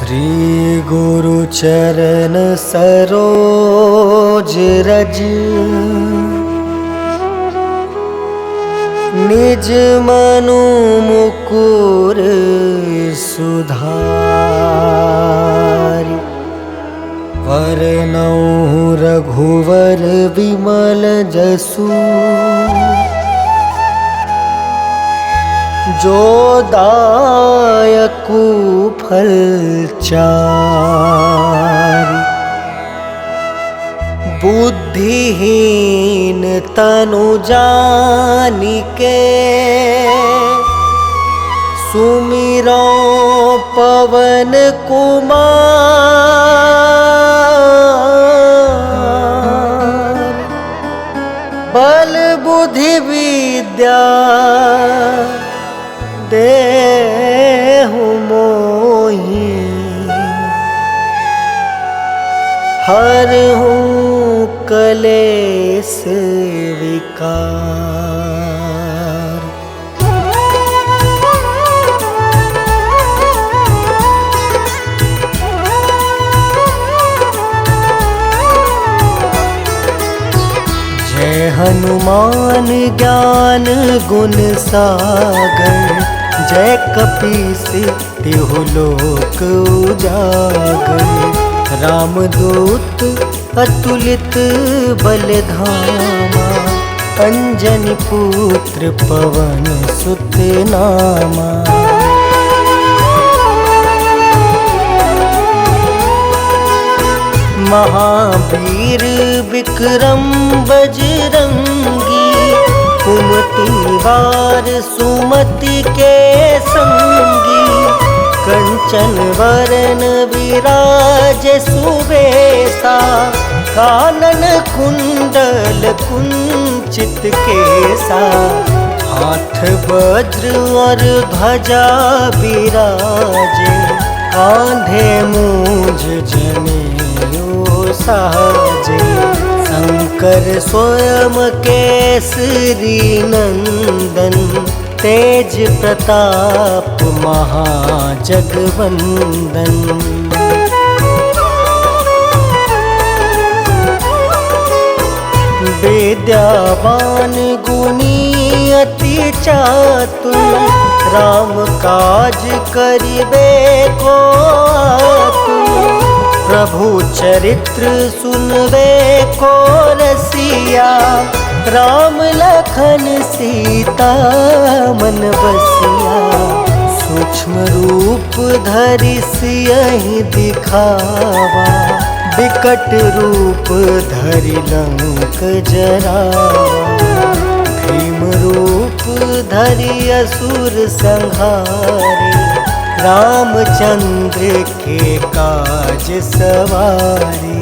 श्री गुरु चरण सरोज रज निज मनु मुकुर सुधारि वरनउँ रघुवर विमल जसु जो दायकु फल चारि बुद्धिहीन तनु जानिके सुमिरो पवन कुमार बल बुद्धि विद्या देहु मोहि हरहु कलेस विकार। जय हनुमान ज्ञान गुण सागर जय कपीस तिहु लोक उजागर। रामदूत अतुलित बलधामा अंजनी पुत्र पवन सुत नामा। महावीर विक्रम बजरंगी कुमति निवार सुमति के संगी। कंचन वरन विराज सुबेसा कानन कुंडल कुंचित केसा। हाथ वज्र और ध्वजा बिराजे कांधे मूंज जनेऊ साजे। शंकर स्वयं केसरी नंदन तेज प्रताप महाजगवंदन। विद्यावान गुणी अति चातुर राम काज करिबे को आतुर। प्रभु चरित्र सुनबे को रसिया राम लखन सीता मन बसिया। सूक्ष्म रूप धरि सियहि दिखावा विकट रूप धरि लंक जरावा। भीम रूप धरि असुर संहारे रामचंद्र के काज सवारे।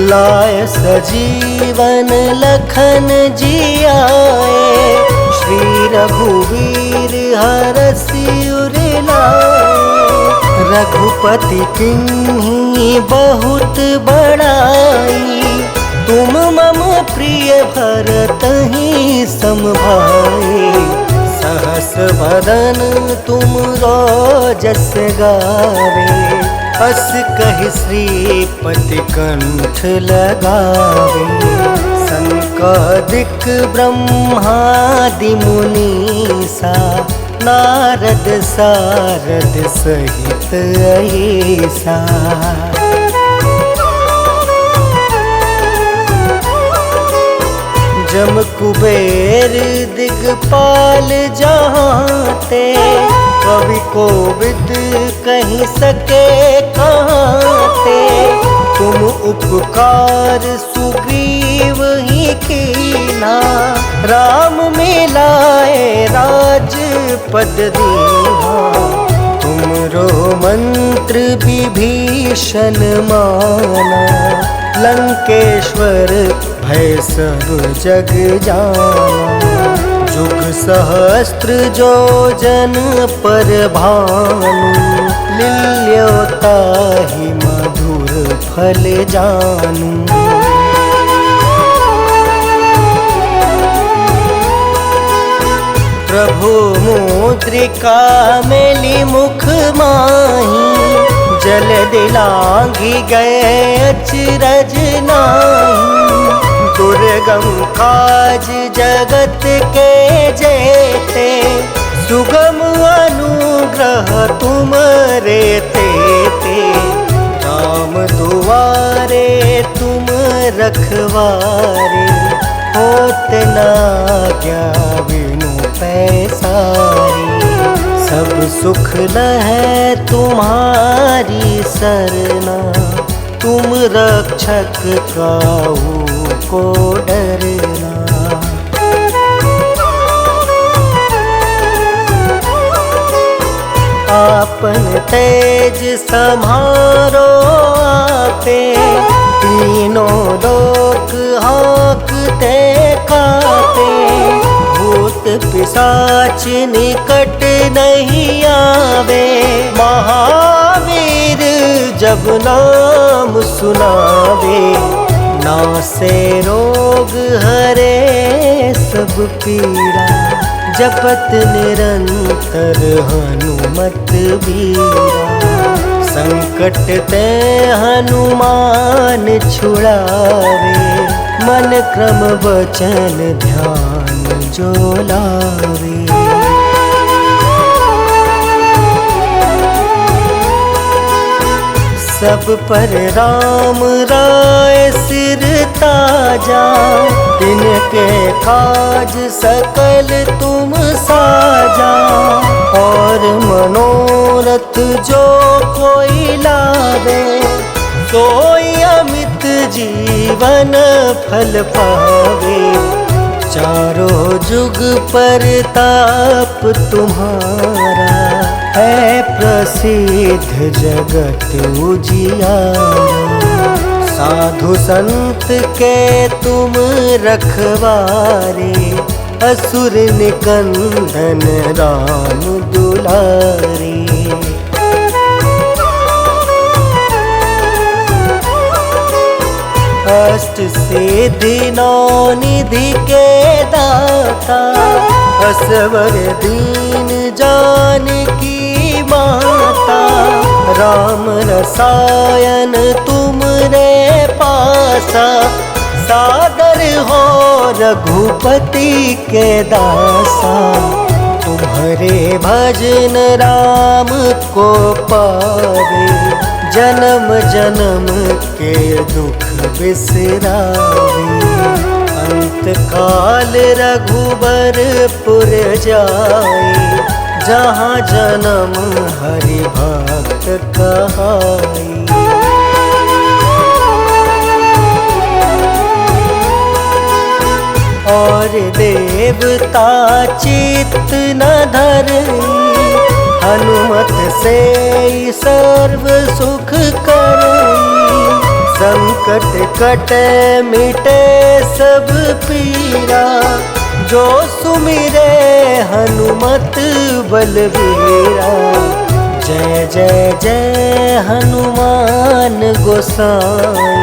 लाय सजीवन लखन जियाए श्री रघुवीर हरषि उर लाए। रघुपति किन्हीं बहुत बड़ाई तुम मम प्रिय भरतहि सम भाई। सहस वदन तुम जस गावे अस कहि श्रीपति कंठ लगावे। संकादिक ब्रह्मादि मुनीसा नारद सारद सहित अहिसा। जम कुबेर दिगपाल जहाँते कवि कोविद कहीं सके कहाँते। तुम उपकार सुग्रीव ही कीना राम मिलाए राजपद दीना। तुमरो मंत्र विभीषण माना लंकेश्वर भय सब जग जाना। जुग सहस्त्र जो जन पर भानु लील्योताहि मधुर फल जानू। प्रभु मुद्रिका मेली मुख माही, जल दिलांघी गए अचरज नाही। दुर्गम काज जगत के जेते, सुगम अनुग्रह तुम रेते ते। राम दुआरे तुम रखवारे, होत न आज्ञा बिनु पैसारी। सब सुख लहै तुम्हारी सरना, तुम रक्षक काहू को डरना। आपन तेज सम्हारो आपे, तीनों लोक हाँकते कापे। भूत पिशाच निकट नहीं आवे, महावीर जब नाम सुनावे। नासे रोग हरे सब पीड़ा, जपत निरंतर हनुमत बीरा। संकट ते हनुमान छुड़ावे, मन क्रम वचन ध्यान जो लावे। सब पर राम राय सिर ताजा, तिनके काज सकल तुम साजा। और मनोरथ जो कोई लावे, सोई अमित जीवन फल पावे। चारों जुग परताप तुम्हारा, है प्रसिद्ध जगत उजियारा। साधु संत के तुम रखवारे, असुर निकंदन राम दुलारे। अष्ट सिद्धि नौ निधि के दाता, असवर दीन जानकी माता। राम रसायन तुमरे पासा, सादर हो रघुपति के दासा। तुम्हारे भजन राम को पावे, जन्म जन्म के दुख बिसरावे। अंत काल रघुबरपुर जाए, जहाँ जन्म हरि भक्त कहाई। और देवता चित्त न धरई, हनुमत से सर्व सुख करई। संकट कटे मिटे सब पीरा, जो सुमिरे हनुमत बलबीरा। जय जय जय हनुमान गोसाई,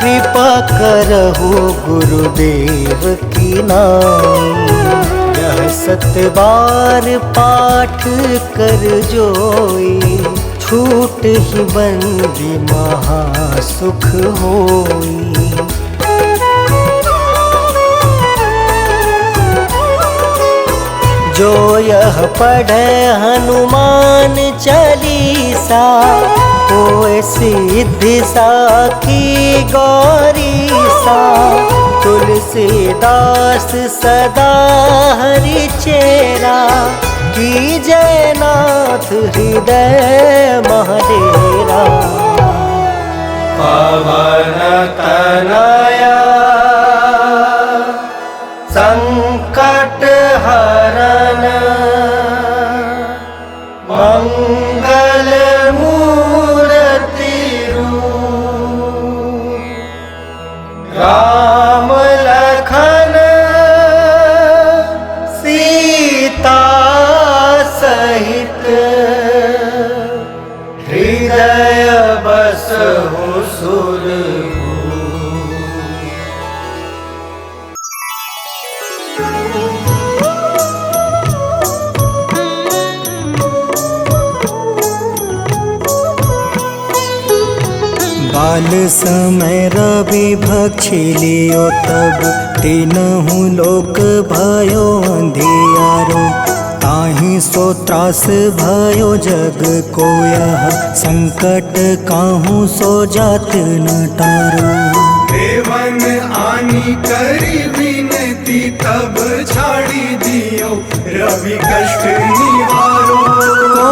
कृपा करहु गुरुदेव की नाई। यह 7 बार पाठ कर जोई, छूट ही बंदी महासुख होई। जो यह पढ़े हनुमान चालीसा, होए सिद्धि साखी गौरीसा। तुलसीदास सदा हरि चेरा, कीजय नाथ हृदय महडेरा। पवन तनया संकट हरन, मंगल मूर्ति रूप। राम लखन सीता सहित, हृदय बसहु सुरभूप। काल समय रवि भक्षी लियो तब तीनहु लोक भयो अंधियारो। ताहि सो त्रास भयो जग को यह संकट काहू सो जात न टारो। देवन आनी करी विनती तब छाड़ी दियो रवि कष्ट निवारो। को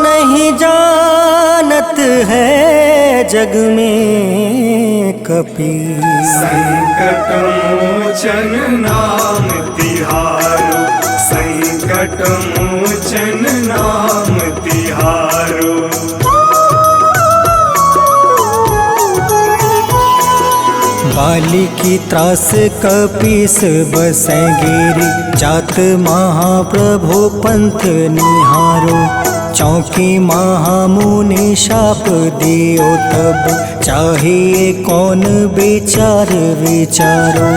नहीं जानत है जग में कपि संकट मोचन नाम तिहारो। संकट मोचन नाम तिहारो। बाली की त्रास कपीस बसै गिरी। जात महाप्रभु पंथ निहारो। चौकी महामुनि शाप दियो तब चाहिए कौन विचार विचारो।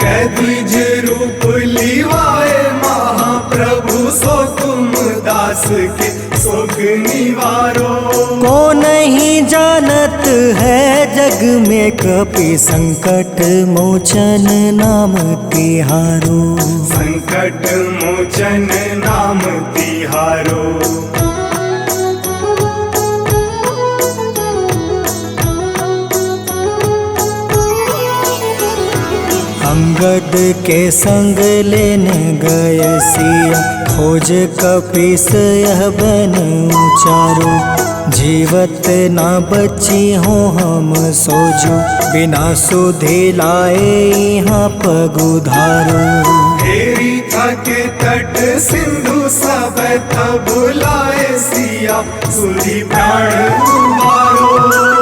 कैदिज रूप लिवाए महाप्रभु सो तुम दास के सुख निवारो। को नहीं जानत है जग में कपि संकट मोचन नाम तिहारो। संकट मोचन नाम तिहारो। अंगद के संग लेने गए सिया। खोज कपीस यह बन उचारो। जीवत ना बची हो हम सोजो। बिना सुधि लाए यहाँ पग उधारो। तेरी थके तट सिंधु सब तब लाए सिया। सुधि प्राण तुम्हारो।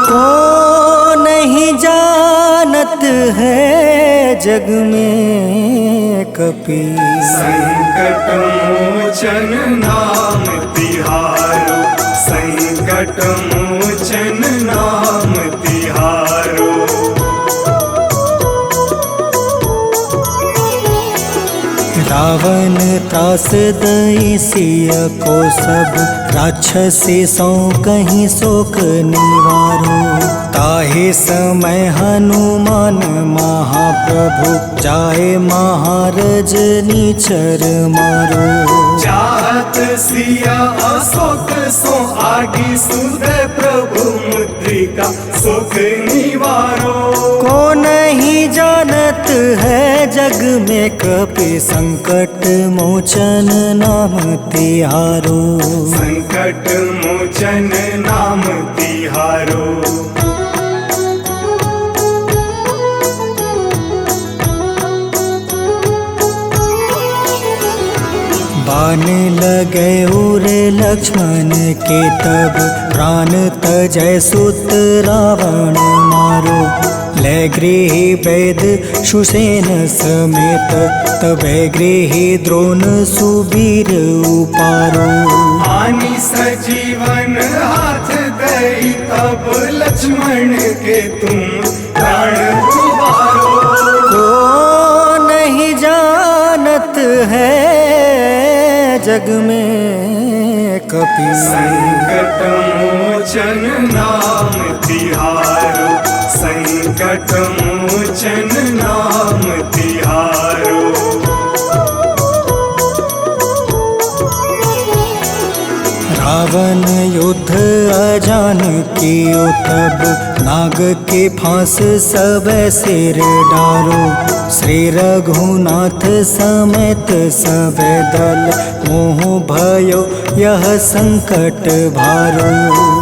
को नहीं जानत है जग में कपि संकट मोचन नाम तिहारो। संकट मोचन नाम तिहारो। रावण त्रास दई सिया को सब। राक्षसी सो कहीं शोक निवारो। ताहि समय हनुमान महाप्रभु जाए महारज नीचर मारो। चाहत सिया अशोक सो आगी सुदय प्रभु मुद्रिका सुख निवारो। को नहीं जानत है जग में कपि संकट मोचन नाम तिहारो। संकट मोचन नाम तिहारो। बाण लगे उर लक्ष्मण के तब प्राण तजय सुत रावण मारो। ले गृही वैद सुसेन समेत तबे गृही द्रोण सुबीर उपारो। आनी सजीवन हाथ गई तब लक्ष्मण के तुम प्राण उबारो। को नहीं जानत है जग में कपि संकट मोचन नाम तिहारो। संकट मोचन नाम तिहारो। रावण युद्ध अजान कियो तब नाग के फांस सब सिर डारो। श्री रघुनाथ समेत सब दल मोह भयो यह संकट भारो।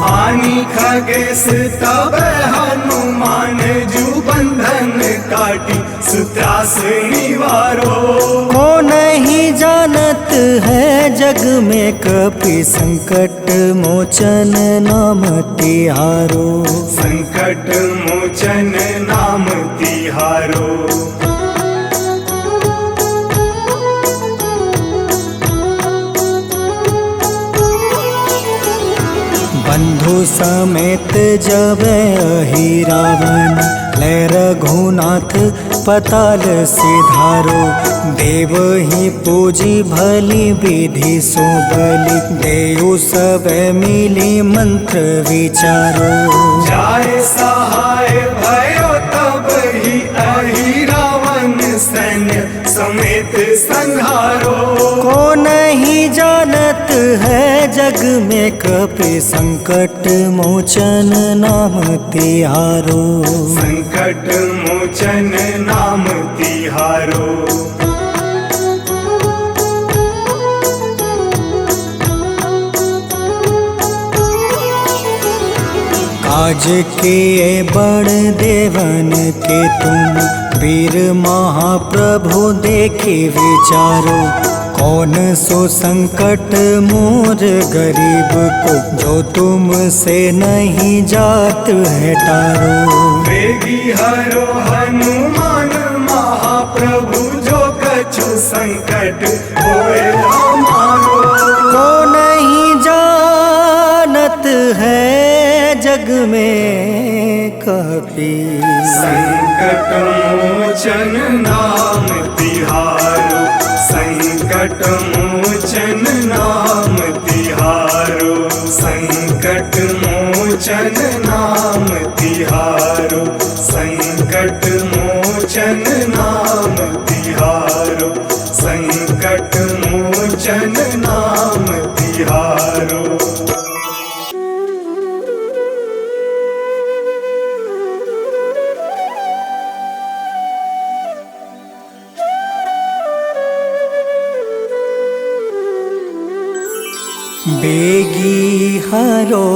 आनी खगेश तब हनुमान जू बंधन काटी सुत्रास निवारो। को नहीं जानत है जग में कपि संकट मोचन नाम तिहारो। संकट मोचन नाम तिहारो। बंधु समेत जब अहि रावण ले रघुनाथ पताल सिधारो। देव ही पूजी भली विधि सुबली, देव सब मिली मंत्र विचारो। जाय सहाय भयो तब ही अहि रावण सैन्य समेत संहारो। को नहीं जानत है जग में कपि संकट मोचन नाम तिहारो। संकट मोचन नाम तिहारो। काज किए बड़ देवन के तुम, वीर महाप्रभु देखी विचारो। कौन सो संकट मोर गरीब को, जो तुमसे नहीं जात है टारो। वेगी हरो हनुमान महाप्रभु, जो कछु संकट होए हमारो। को नहीं जानत है जग में कपि, संकट मोचन नाम तिहारो। संकट मोचन नाम तिहारो। संकट मोचन नाम तिहारो। संकट मोचन नाम तिहारो। संकट मोचन नाम तिहारो। बेगी हरो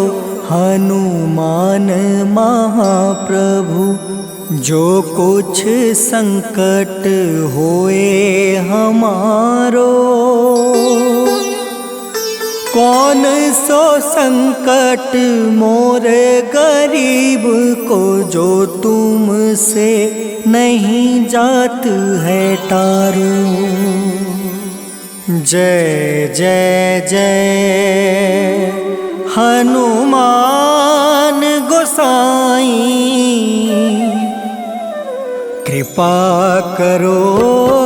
हनुमान महाप्रभु, जो कुछ संकट होए हमारो। कौन सो संकट मोर गरीब को, जो तुमसे नहीं जात है टारो। जय जय जय हनुमान गोसाई, कृपा करो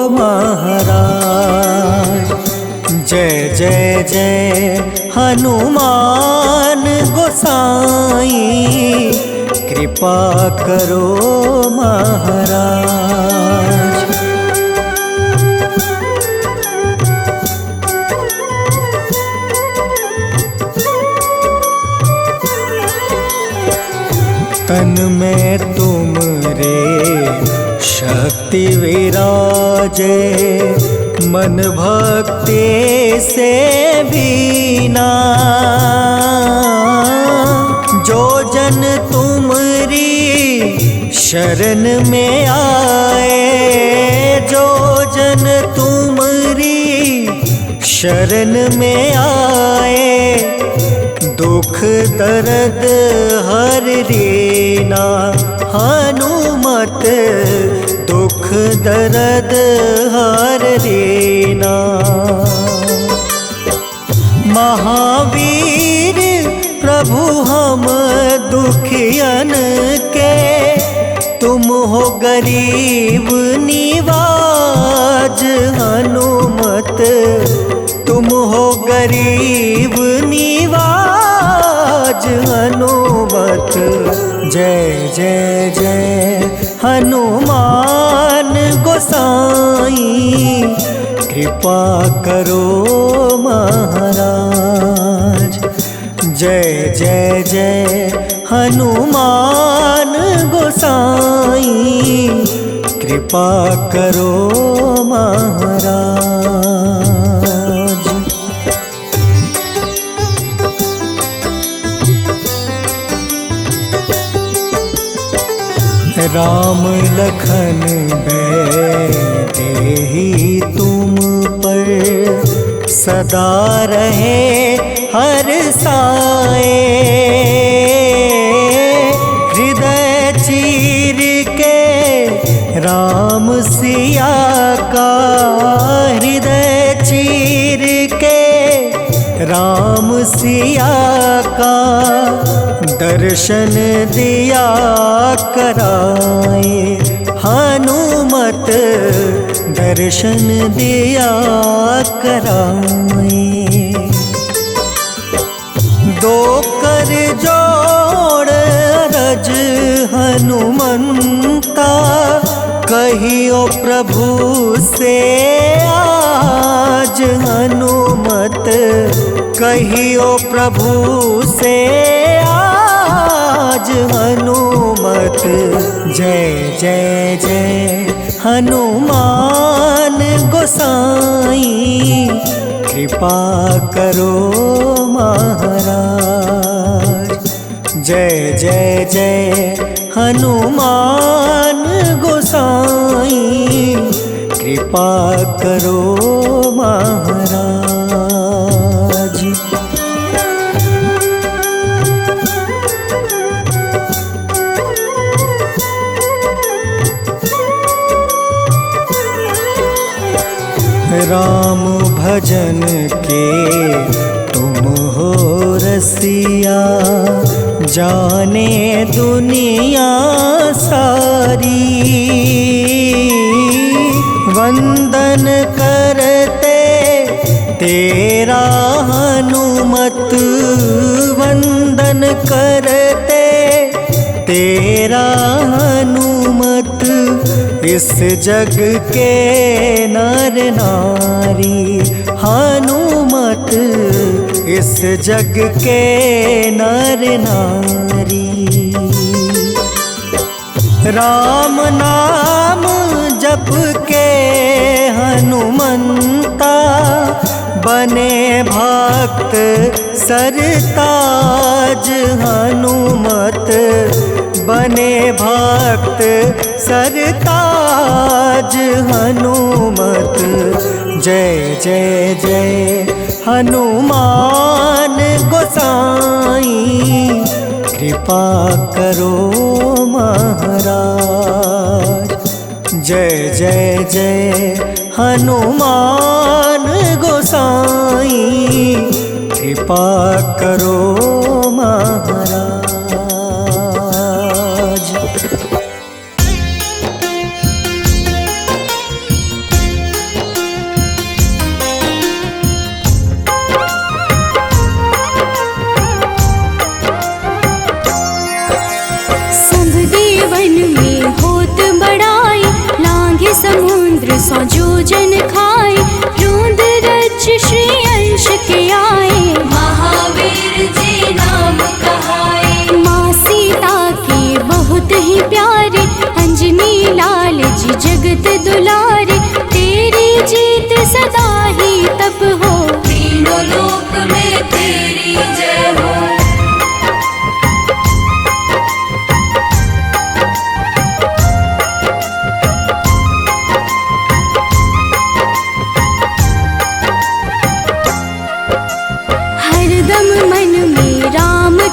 महाराज। जय जय जय हनुमान गोसाई, कृपा करो महाराज। तन में तुम रे शक्ति विराजे, मन भक्ति से बीना। जो जन तुमरी शरण में आए, जो जन तुमरी शरण में आए, दुख दर्द हर रीना। हनुमत दुख दर्द हर रीना। महावीर प्रभु हम दुखियन के, तुम हो गरीब निवाज। हनुमत तुम हो गरीब निवाज। हनुमत जय जय जय हनुमान गोसाई, कृपा करो महाराज। जय जय जय हनुमान गोसाई, कृपा करो महाराज। राम लखन बैठे तुम पर, सदा रहे हर साए। हृदय चीर के राम सिया का, हृदय चीर के राम सिया का, दर्शन दिया कराए। हनुमत दर्शन दिया कराए। दो कर जोड़ अरज हनुमंता, कहियो प्रभु से आज हनुमत, कहियो प्रभु से आज हनुमत। जय जय जय हनुमान गोसाई, कृपा करो महाराज। जय जय जय हनुमान गोसाई, कृपा करो महाराज। राम भजन के तुम हो रसिया, जाने दुनिया सारी। वंदन करते तेरा हनुमत, वंदन करते तेरा हनुमत। इस जग के नर नारी हनुमत, इस जग के नर नारी। राम नाम जप के हनुमंता, बने भक्त सरताज हनुमत, बने भक्त सरताज हनुमत। जय जय जय हनुमान गोसाई, कृपा करो महाराज। जय जय जय हनुमान गोसाई, कृपा करो महाराज। समुद्र सौ जोजन खाए, रोंद रज श्री अंश के आए। महावीर जी नाम कहाए, माँ सीता के बहुत ही प्यारे, अंजनी लाल जी जगत दुलारे। तेरी जीत सदा ही तब हो, तीनों लोक में तेरी जय हो।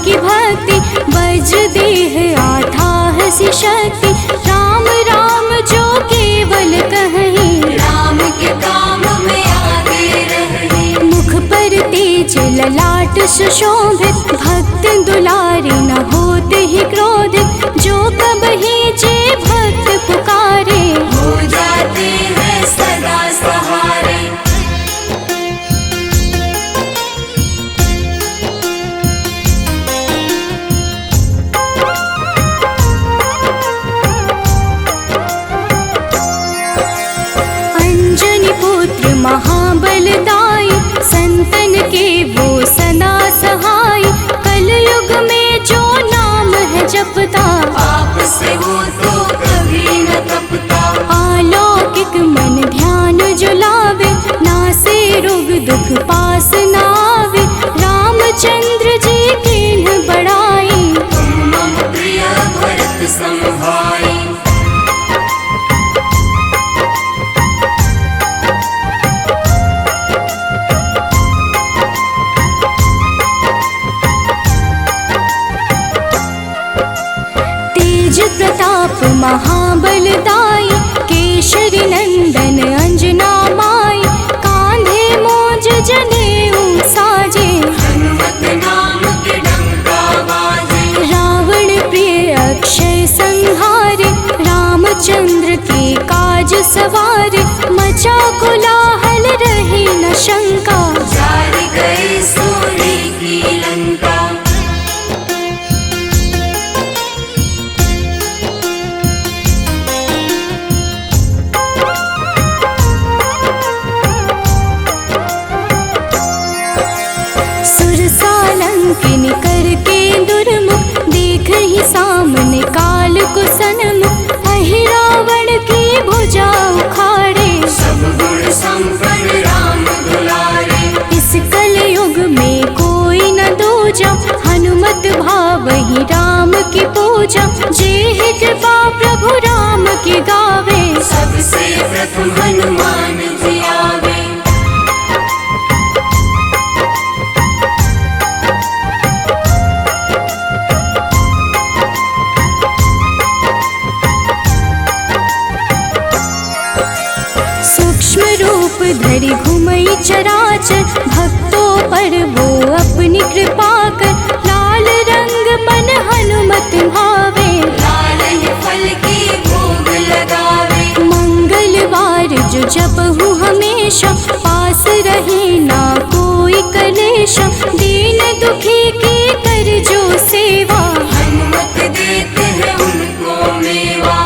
की भक्ति वज्र देह आथा सी शक्ति, राम राम जो केवल कहीं, राम के काम में आगे रहे। मुख पर तेज ललाट सुशोभित, भक्त दुलारे न होते ही क्रोधित। जो कबहि जे भक्त पुकारे, हो जाते हैं सदा सहारे। महाबलदाई, संतन के वो सदा सहाय। कलयुग में जो नाम है जपता, पाप से वो तो कभी न तपता। अलौकिक मन ध्यान जो लावे, नासे रोग दुख पास न आवे। रामचंद्र जी किन्ह बड़ाई, तुम मम प्रिय भरत सम भाई। प्रताप महाबलदाई, केशरी नंदन अंजना माई। कांधे मोज जनेऊ सवार, मचा कोलाहल रहे न शंका। जार गए सूर्य की लंका। सुरसालंकिनी करके दुर्मुख, देख ही सामने काल को सन्मुख। अहि रावण की भुजा उखाड़े, सब गुण संपन्न राम दुलारे। इस कलयुग में कोई न दूजा, हनुमत भावहि राम की पूजा। जेहि कृपा प्रभु राम की गावे, सबसे प्रथम हनुमान जी आवे। सूक्ष्म रूप धरि घुमई चराचर, भक्तों पर वो अपनी कृपा कर। लाल रंग मन हनुमत भावे, लाल ही फल की भोग लगावे। मंगलवार जो जपहु हमेशा, पास रहे ना कोई कलेशा। दीन दुखी की कर जो सेवा, हनुमत देते हैं उनको मेवा।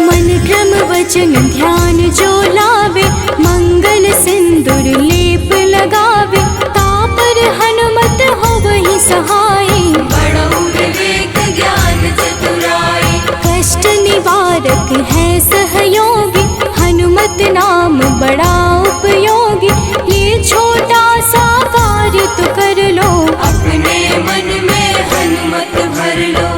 मन क्रम वचन ध्यान जो लावे, मंगल सिंदूर लेप लगावे। तापर हनुमत हो वही सहाय, बड़ो विवेक ज्ञान चतुराई। कष्ट निवारक है सहयोगी, हनुमत नाम बड़ा उपयोगी। ये छोटा सा कार्य तो कर लो, अपने मन में हनुमत भर लो।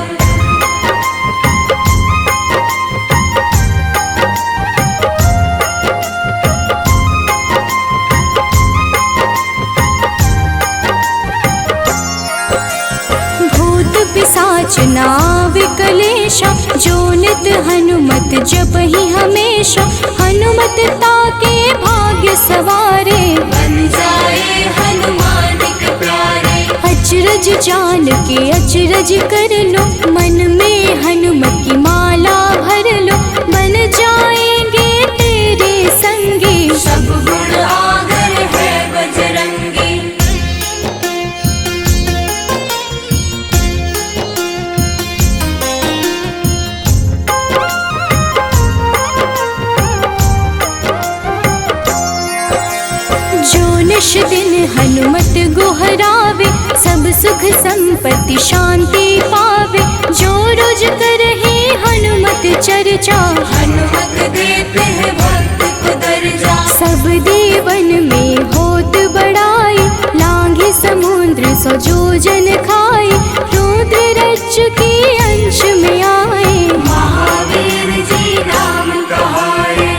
भूत पिशाच नाव कलेशा, जो नित हनुमत जपहि हमेशा। हनुमत ताके भाग्य सवारे, बन जाए हनुमान के प्यारे। अचरज जान के अचरज कर लो, मन में हनुमत की माला भर लो। बन जाएंगे तेरे संगी, सब गुण आगर है बजरंगी। जो निश दिन हनुमत गोहरावे, सब सुख संपत्ति शांति पावे। जो रोज करहे हनुमत चर्चा, हनुमत देते हैं भक्त को दर्जा। सब देवन में होत बड़ाई, लांघे समुद्र सो जो जन खाए। रुद्र रज के अंश में आए, महावीर जी नाम कहाए।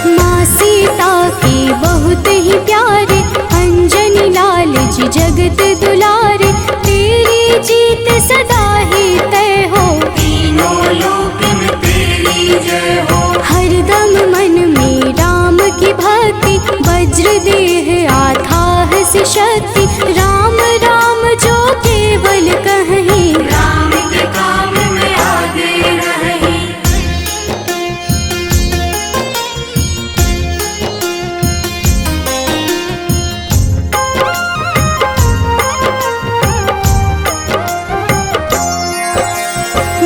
माँ सीता के बहुत ही प्यारे, अंजनी लाल जी जगत दुलारे। तेरी जीत सदा ही तय हो, तीनों लोक में तेरी जय हो। हरदम मन में राम की भक्ति, वज्र देह आधार से शक्ति। राम राम जो केवल कहीं, राम के काम में आगे रही।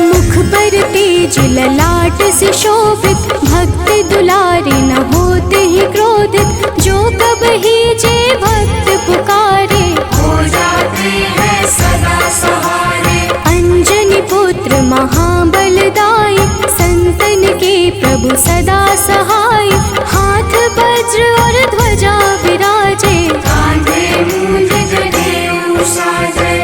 मुख पर तेज ललाट से शोभित, भक्त दुलारे न होते ही क्रोधित। जो कब ही जे भक्त पुकारे, हो जाते हैं सदा सहारे। अंजनी पुत्र महाबलदाई, संतन के प्रभु सदा सहाय। हाथ वज्र और ध्वजा विराजे, कांधे मूंज जनेऊ साजे।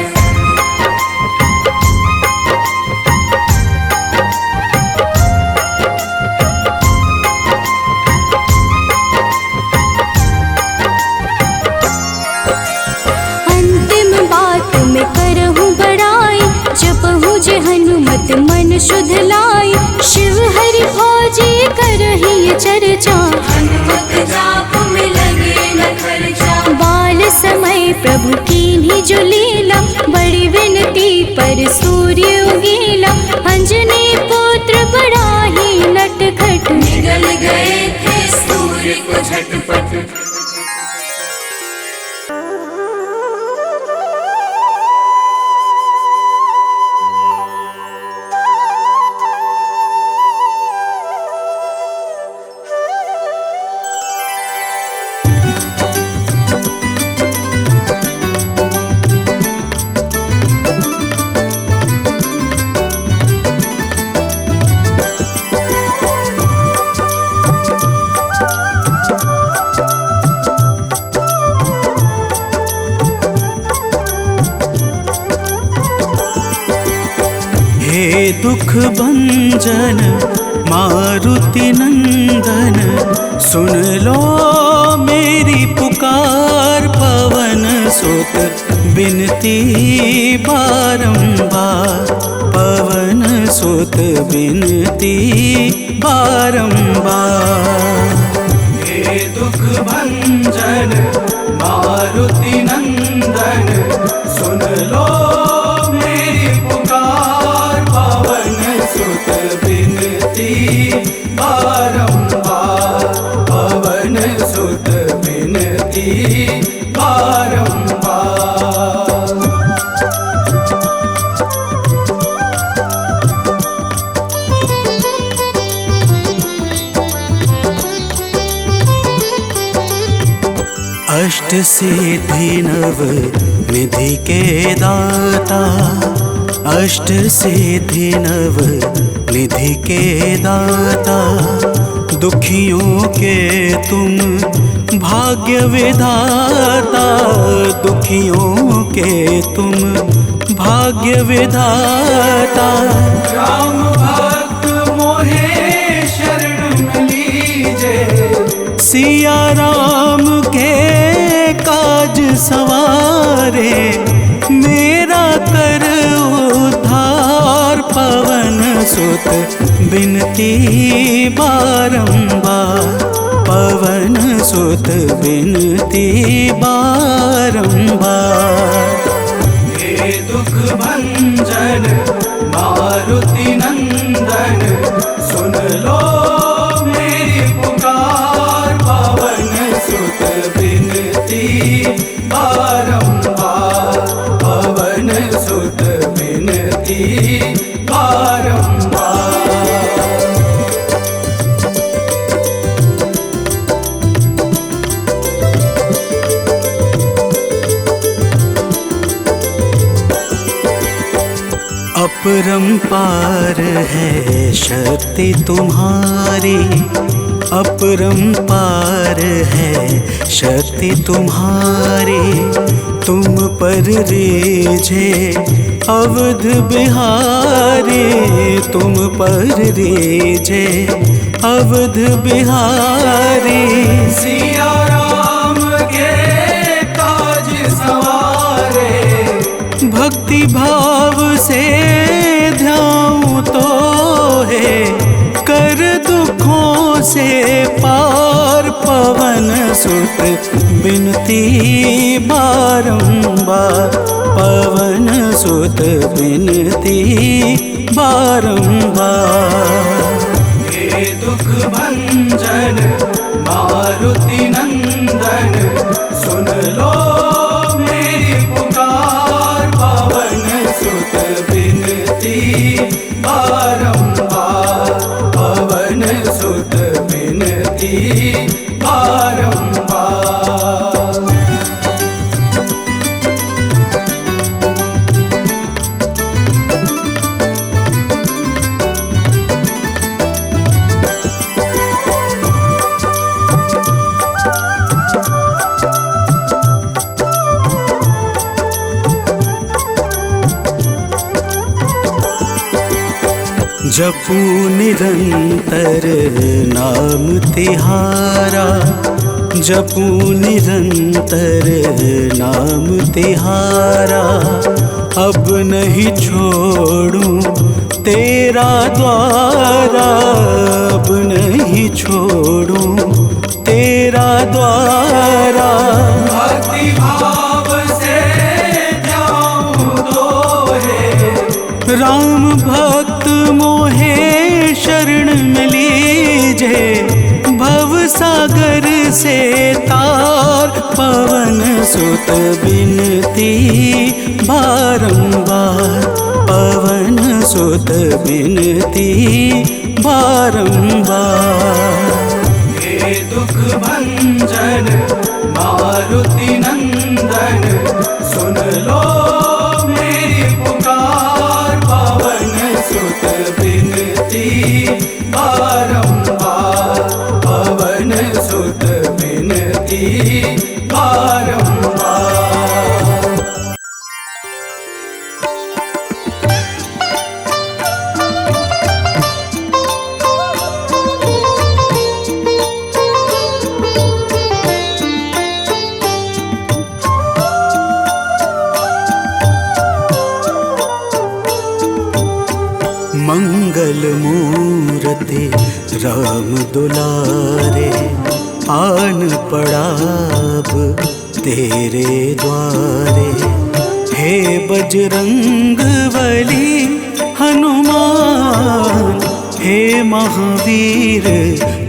नित मन शुद्ध लाई, शिव हरि भोजी करही चर्चा। हनुमत जाप में लगे न खर्चा, बाल समय प्रभु कीन्ही जो लीला, बड़ी विनती पर सूर्य उगीला। अंजनी पुत्र बड़ा ही नटखट, निगल गए थे सूर्य को झटपट। हे दुख भंजन मारुति नंदन, सुन लो मेरी पुकार। पवन सुत बिनती बारंबार, पवन सुत बिनती बारंबार। हे दुख भंजन मारुति नंदन, सुन लो मेरी पुकार। पवन सुत बिनती बारंबार, पवन सुत बिनती बारंबार। अष्ट सिद्धि नव निधि के दाता, अष्ट सिद्धि नव निधि के दाता। दुखियों के तुम भाग्य विधाता, दुखियों के तुम भाग्य विधाता। राम भक्त मोहे शरण लीजे, सिया राम के काज सवारे। मेरा कर उद्धार, पवन सुत बिनती बारंबार, पवन सुत बिनती बारंबार। हे दुख भंजन मारुति नंदन, सुन लो मेरी पुकार। पवन सुत बिनती बारंबार, पवन सुत बिनती बारंबार। अपरंपार है शक्ति तुम्हारी, अपरंपार है शक्ति तुम्हारी। तुम पर रीझे अवध बिहारी, तुम पर रीझे अवध बिहारी। सिया राम के काज सवारे, भक्ति भाव से ध्याऊं तो है, कर दुखों से पार। पवन सुत बिनती बारंबार, पवन सुत बिनती बारंबार। हे दुख भंजन मारुति नंदन, सुन लो मेरी पुकार। पवन सुत बिनती बारंबार, पवन सुत बिनती बारंबार। जपू निरंतर नाम तिहारा, जपू निरंतर नाम तिहारा। अब नहीं छोड़ूं तेरा द्वारा अब नहीं छोड़ूं, तेरा द्वारा भक्ति भाव से जाऊं तो है। राम भक्त मोहे शरण में लीजे, भव सागर से तार पवन सुत बिनती बारंबार, पवन सुत बिनती बारंबार। हे दुख भंजन मारुति नंदन, सुन लो मेरी पुकार, पवन सुत बिनती बारंबार, पवन सुत बिनती बारंबार। मंगल मूर्ति राम दुलारे, आन पड़ा अब तेरे द्वारे। हे बजरंग बली हनुमान, हे महावीर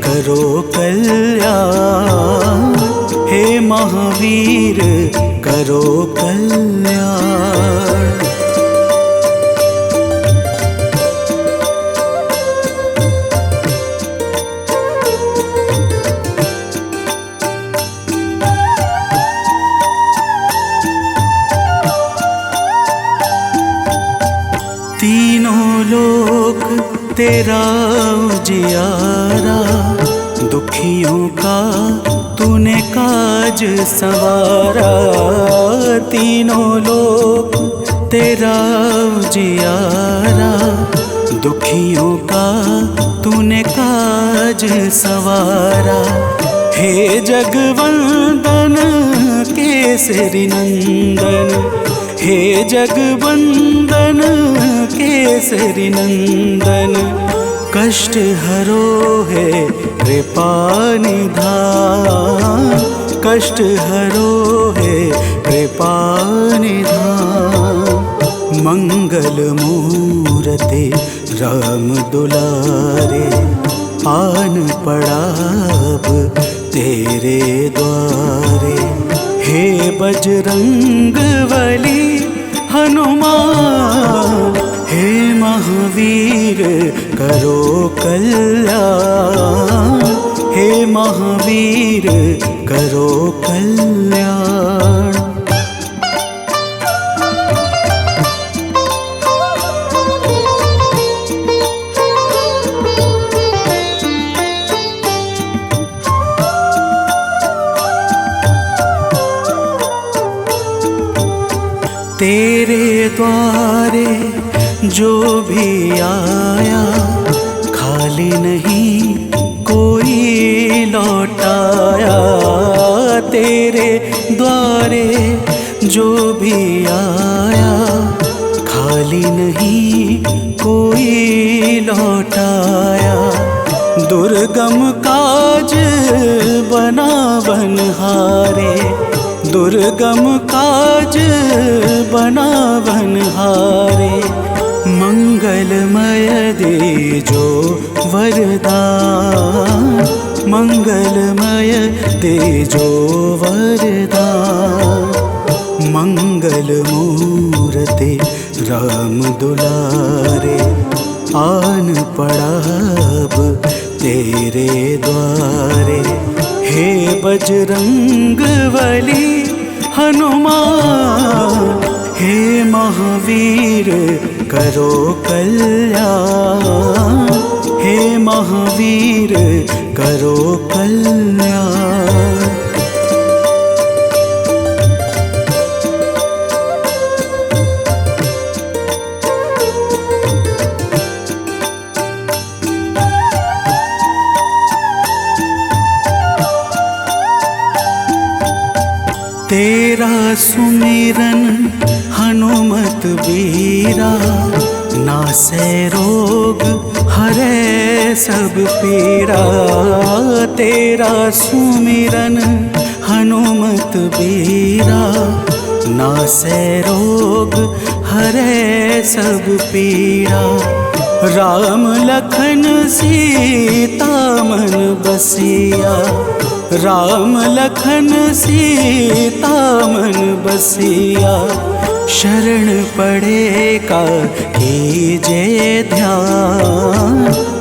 करो कल्याण, हे महावीर करो कल्याण। तीनों लोक तेरा उजियारा, दुखियों का तूने काज संवारा। तीनों लोक तेरा उजियारा, दुखियों का तूने काज संवारा। हे जगवंदन केसरी नंदन, हे जगवंदन केसरी नंदन, कष्ट हरो है कृपा निधान, कष्ट हरो है कृपा निधान। मंगल मूर्ति राम दुलारे, आन पड़ा अब तेरे द्वारे। हे बजरंग बली हनुमान, हे महावीर करो कल्याण, हे महावीर करो कल्याण। तेरे द्वारे जो भी आया, खाली नहीं कोई लौटाया। तेरे द्वारे जो भी आया, खाली नहीं कोई लौटाया। दुर्गम काज बना बनहारे, दुर्गम काज बना बनहारे। मंगलमय दे जो वरदान, मंगलमय दे जो वरदान। मंगल मूर्ति राम दुलारे, आन पड़ा अब तेरे द्वारे। हे बजरंग बली हनुमान, हे महावीर करो कल्याण, हे महावीर करो कल्याण। तेरा सुमिरन हनुमत बीरा, नासै रोग हरै सब पीरा, तेरा सुमिरन हनुमत बीरा। नासै रोग हरै सब पीरा, राम लखन सीता मन बसिया। राम लखन सीता मन बसिया, शरण पड़े का कीजे ध्यान।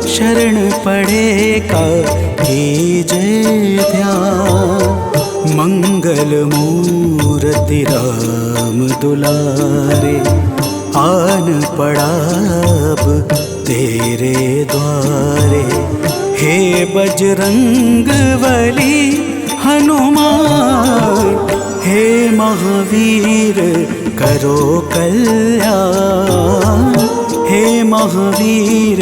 शरण पड़े का कीजे ध्यान। मंगल मूर्ति राम दुलारे, आन पड़ा अब तेरे द्वारे। हे बजरंग बली हनुमान, हे महावीर करो कल्याण। हे महावीर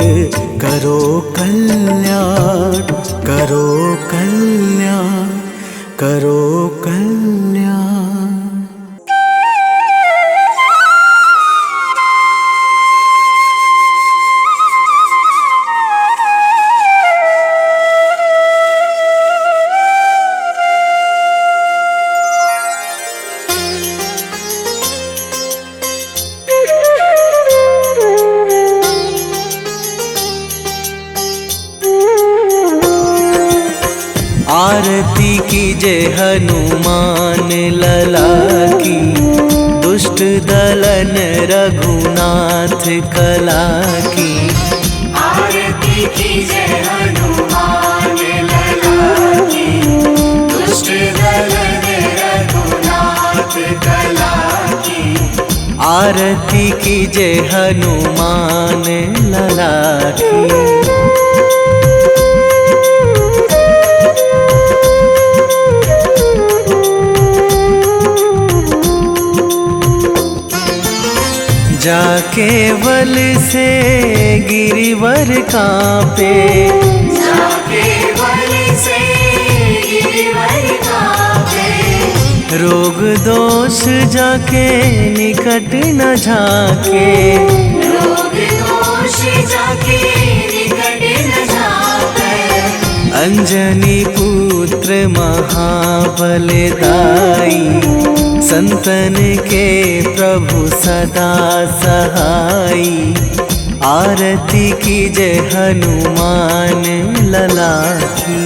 करो कल्याण, करो कल्याण, करो कल्याण। आरती कीजे हनुमान लला की, दुष्ट दलन रघुनाथ कला की। आरती कीजे हनुमान लला की, दुष्ट दलन रघुनाथ कला की। आरती कीजे हनुमान लला की। जाके बल से गिरिवर कांपे, जाके बल से गिरिवर कांपे। रोग दोष जाके निकट न झाके। रोग दोष जाके निकट न झाके। अंजनी पुत्र महाबलदाई, संतन के प्रभु सदा सहाई। आरती कीजे हनुमान लला की।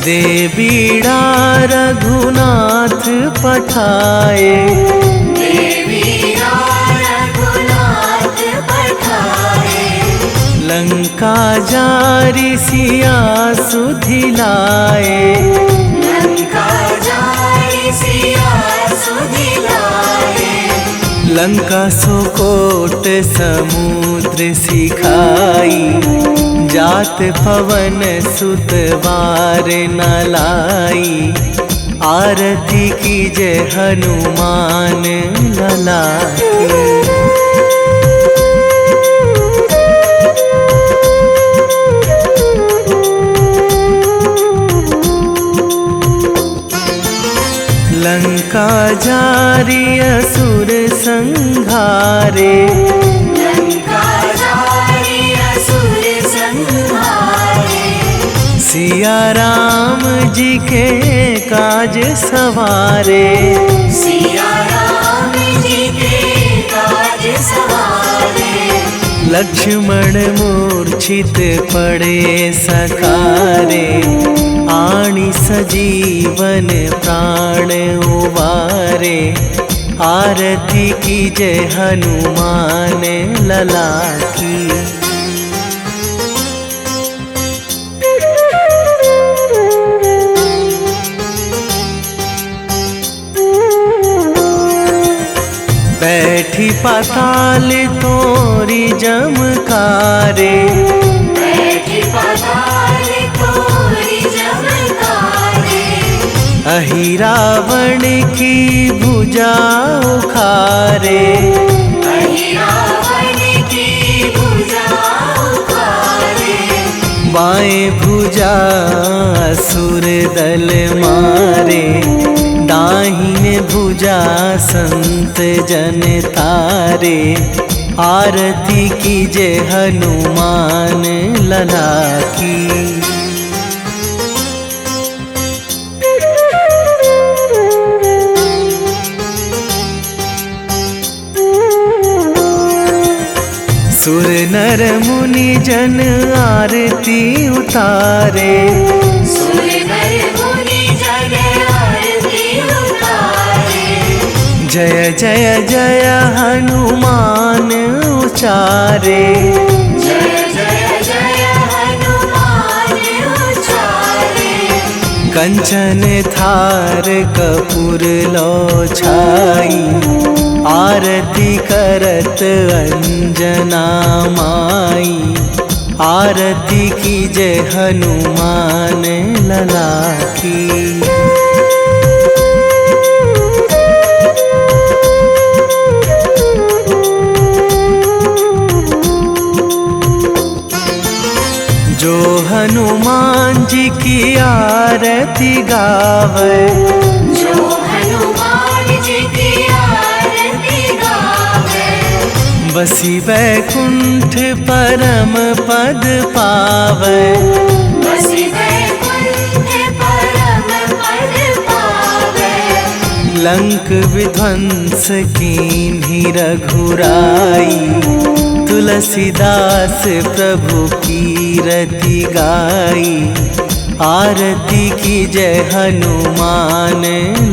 दे बीड़ा रघुनाथ पठाए, लंका जारी सिया सुधिलाए। लंका जारी सिया सुधिलाए। लंका सुकोट समुद्र सिखाई, जात पवन सुत बार न लाई। आरती कीजे हनुमान लला की। लंका जारी असुर संहारे, लंका जारी असुर संहारे। सिया राम जी के काज सवारे। सिया राम जी के काज सवारे। लक्ष्मण मूर्छित पड़े सकारे, आणी सजीवन प्राण उबारे। आरती कीजे हनुमान लला की। बैठी पाताल तोरी जमकारे, बैठी पाताल तोरी जमकारे। अहि रावण की भुजा उखारे, अहि रावण की भुजा उखारे। बाएं भुजा असुर दल मारे, दाहिने भुजा संत जन तारे। आरती कीजे हनुमान लला की। सुर नर मुनि जन आरती उतारे, सुर नर मुनि जन आरती उतारे। जय जय जय हनुमान उचारे, जय जय जय हनुमान उचारे। कंचन थार कपूर लो छाई, आरती करत अंजना माई। आरती कीजे हनुमान लला की। जो हनुमान जी की आरती गावे, जो हनुमान जी की आरती गावे। बसी वैकुंठ परम पद पावे, बसी वैकुंठ परम पद पावे। लंक विध्वंस कीन्ही रघुराई, तुलसीदास प्रभु कीरति गाई। आरती कीजय हनुमान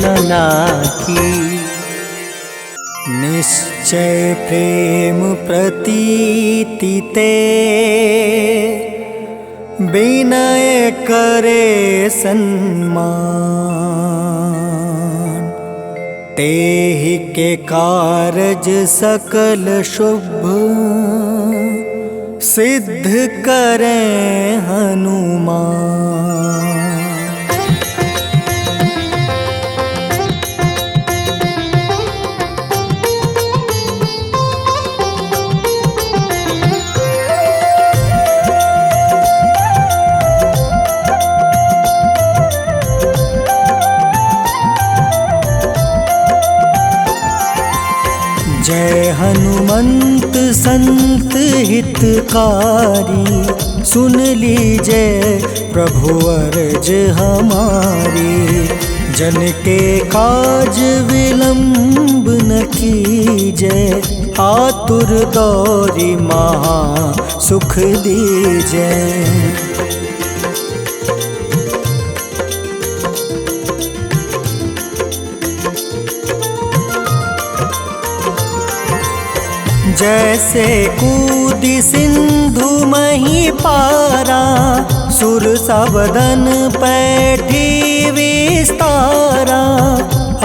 लला की। निश्चय प्रेम प्रतीति ते, विनय करे सन्मान। तेहि के कारज सकल शुभ, सिद्ध करें हनुमान। जय हनुमंत संत हितकारी, सुन लीजय प्रभु अर्ज हमारी। जन के काज विलंब न कीजय, आतुर दौरी महा सुख दीजय। जैसे कूदी सिंधु मही पारा, सुर सबदन पैठी विस्तारा।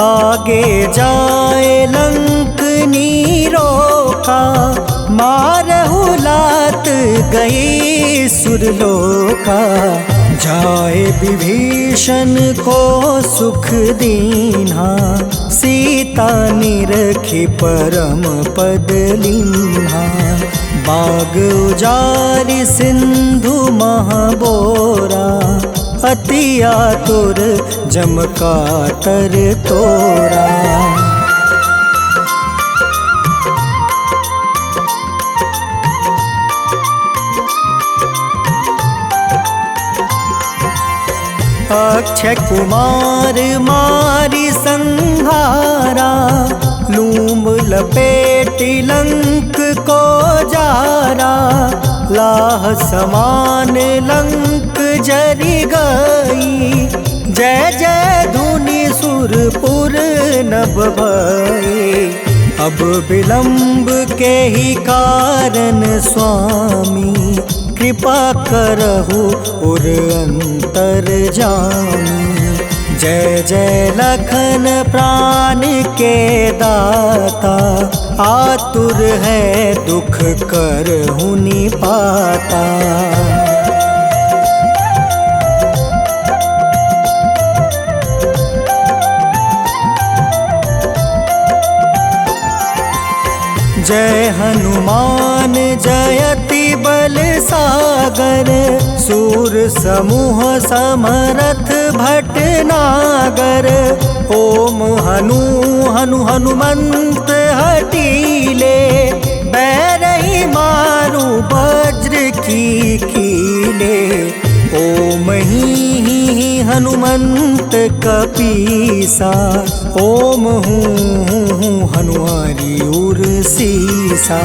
आगे जाए लंक नीरोका, मारहु लात गई सुरलोका। जाए विभीषण को सुख दीन्हा, सीता निरखी परम पद लीन्हा। बाग उजारि सिंधु महाबोरा, अति आतुर जम कातर तोरा। अक्षय कुमार मारी संहारा, लूम लपेटी लंक को जारा। लाह समान लंक जरी गई, जय जय धुनि सुरपुर नभ भई। अब विलंब के ही कारण स्वामी, कृपा करहु उर अंतर जामी। जय जय लखन प्राण के दाता, आतुर है दुख करहु निपाता। जय हनुमान जयति बल सागर, सूर समूह समरथ भटनागर। ओम हनु हनु हनुमंत हटीले, बैरही मारू वज्र की कीले। ओम ही हनुमंत कपीसा, ओम हूँ हनुमारी उर सीसा।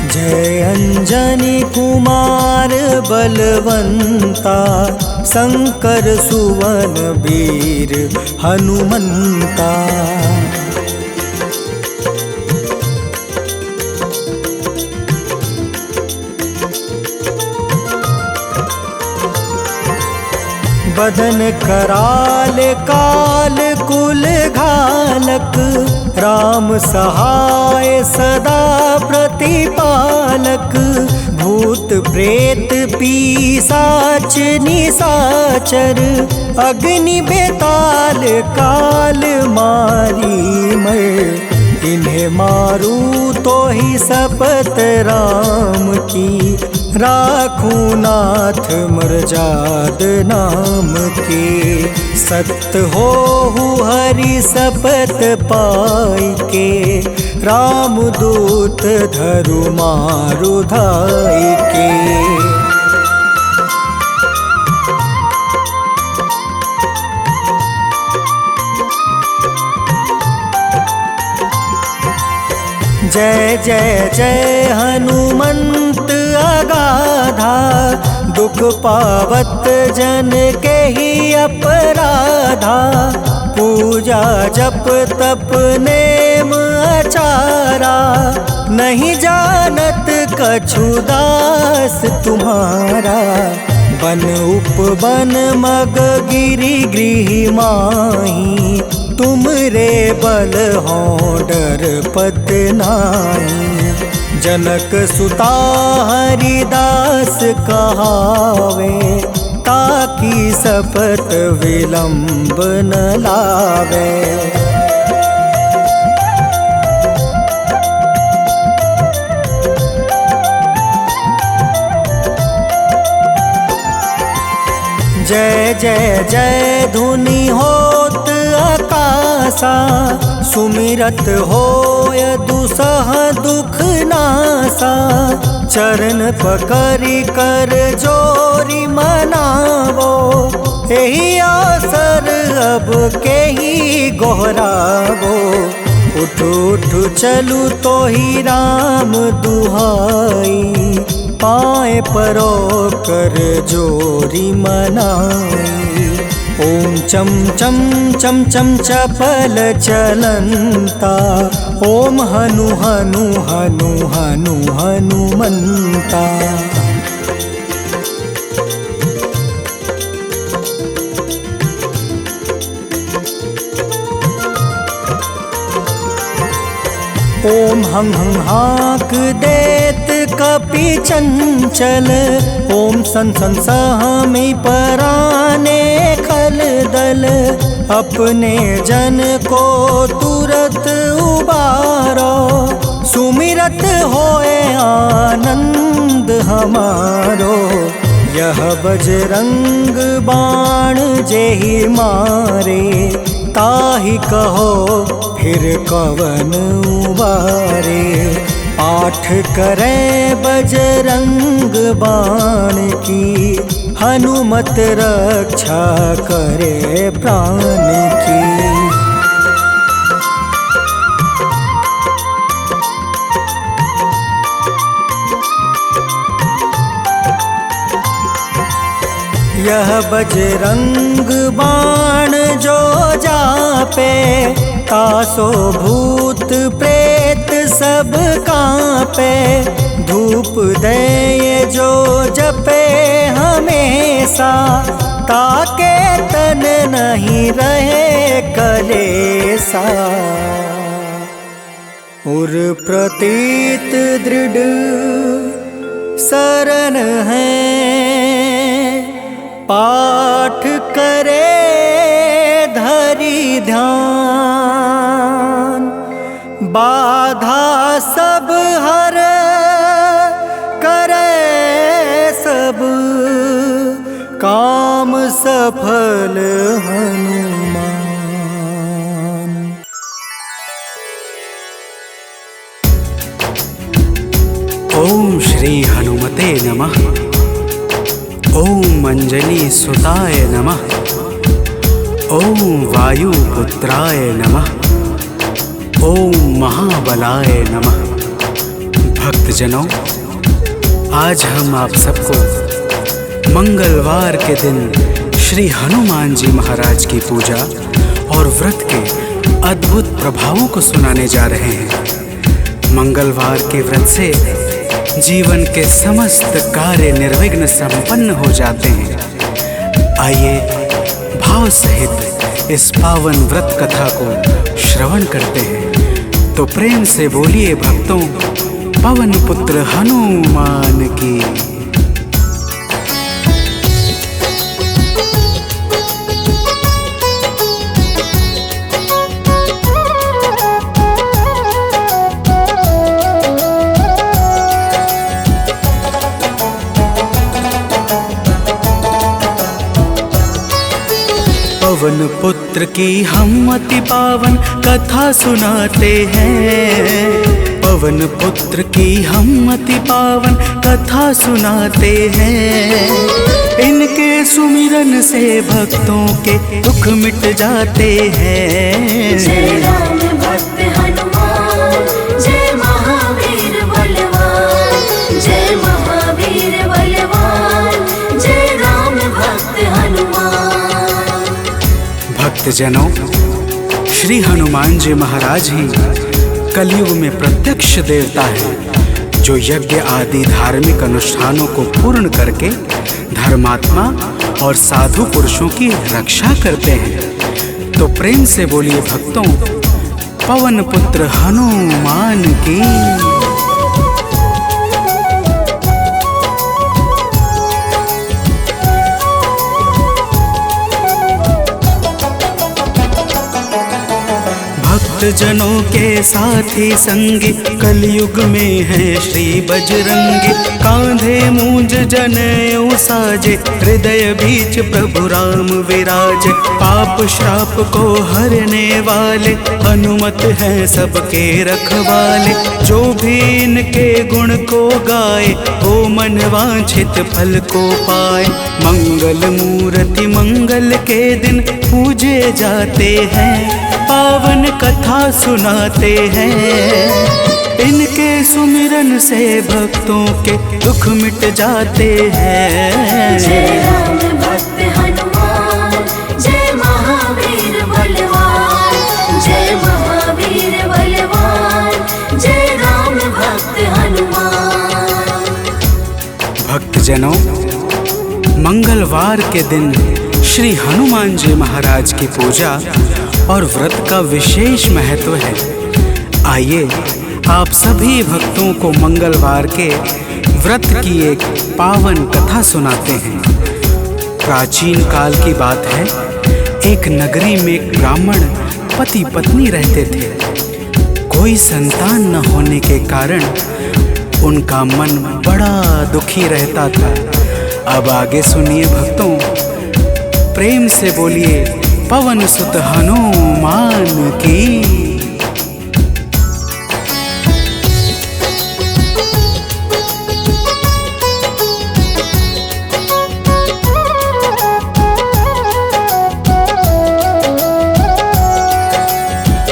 जय अंजनी कुमार बलवंता, शंकर सुवन वीर हनुमंता। बदन कराल काल कुल घालक, राम सहाय सदा प्रतिपालक। भूत प्रेत पिशाच निशाचर, अग्नि बेताल काल मारी मर। इन्हें मारू तो ही शपथ राम की, राखूं नाथ मर्जाद नाम के। सत्य हो हरि शपथ पाई के, राम दूत धरु मारु धाई के। जय जय जय हनुमंत अगाधा, दुख पावत जन के ही अपराधा। पूजा जप तप नेम आचारा, नहीं जानत कछु दास तुम्हारा। बन उपवन मग गिरि गृह माही, तुम रे बल हो डर पत नाई। जनक सुता हरिदास कहावे, ताकि शपथ विलंब न लावे। जय जय जय धुनि होत आकाशा, सुमिरत होय दुसह दुख नासा। चरण पकड़ि कर जोरी मनावो, एही आसर अब के ही गोहरावो। उठ उठ चलू तो ही राम दुहाई, पाए परो कर जोरी मनाई। ओम चम चम चम चम चपल चलंता, ओम हनु हनु हनु हनु हनुमंता। ओम हं हं हाक देत कपि चंचल, ओम सन सन सहमी पराने खल दल। अपने जन को तुरत उबारो, सुमिरत होए आनंद हमारो। यह बजरंग बाण जेहि मारे, ताहि कहो फिर कवन उबारे। पाठ करें बजरंग बाण की, हनुमत रक्षा करे प्राण की। यह बजरंग बाण जो जापे, तासो भूत प्रेत सब कांपे। धूप दे जो जपे हमेशा, ताके तन नहीं रहे कलेसा। उर प्रतीत दृढ़ शरण है, पाठ करे धरि ध्यान। बाधा सब हर काम सफल हनुमान। ओम श्री हनुमते नमः। ओम अंजनी सुताय नमः। ओम वायुपुत्राय नमः। ओम महाबलाय नमः। भक्तजनों, आज हम आप सबको मंगलवार के दिन श्री हनुमान जी महाराज की पूजा और व्रत के अद्भुत प्रभावों को सुनाने जा रहे हैं। मंगलवार के व्रत से जीवन के समस्त कार्य निर्विघ्न संपन्न हो जाते हैं। आइए भाव सहित इस पावन व्रत कथा को श्रवण करते हैं। तो प्रेम से बोलिए भक्तों, पवन पुत्र हनुमान की। पवन पुत्र की हम अति पावन कथा सुनाते हैं। पवन पुत्र की हम अति पावन कथा सुनाते हैं। इनके सुमिरन से भक्तों के दुख मिट जाते हैं। जय राम भक्त हनुमान, जय महावीर बलवान, जय महावीर बलवान, जय राम भक्त हनुमान। भक्तजनों, श्री हनुमान जी महाराज ही कलयुग में प्रत्यक्ष देवता है, जो यज्ञ आदि धार्मिक अनुष्ठानों को पूर्ण करके धर्मात्मा और साधु पुरुषों की रक्षा करते हैं। तो प्रेम से बोलिए भक्तों, पवन पुत्र हनुमान की। जनों के साथी संगी कलयुग में है श्री बजरंगी। कांधे मूंज जनेऊ साजे, हृदय बीच प्रभु राम विराजे। पाप श्राप को हरने वाले हनुमत है सबके रखवाले। जो भी इनके गुण को गाए, वो मन वांछित फल को पाए। मंगल मूर्ति मंगल के दिन पूजे जाते हैं। पावन कथा सुनाते हैं। इनके सुमिरन से भक्तों के दुख मिट जाते हैं। जय राम भक्त हनुमान, जय महावीर बलवान, जय महावीर बलवान, जय राम भक्त हनुमान। भक्तजनों, मंगलवार के दिन श्री हनुमान जी महाराज की पूजा और व्रत का विशेष महत्व है। आइए आप सभी भक्तों को मंगलवार के व्रत की एक पावन कथा सुनाते हैं। प्राचीन काल की बात है। एक नगरी में एक ब्राह्मण पति पत्नी रहते थे। कोई संतान न होने के कारण उनका मन बड़ा दुखी रहता था। अब आगे सुनिए भक्तों, प्रेम से बोलिए पवन सुत हनुमान की।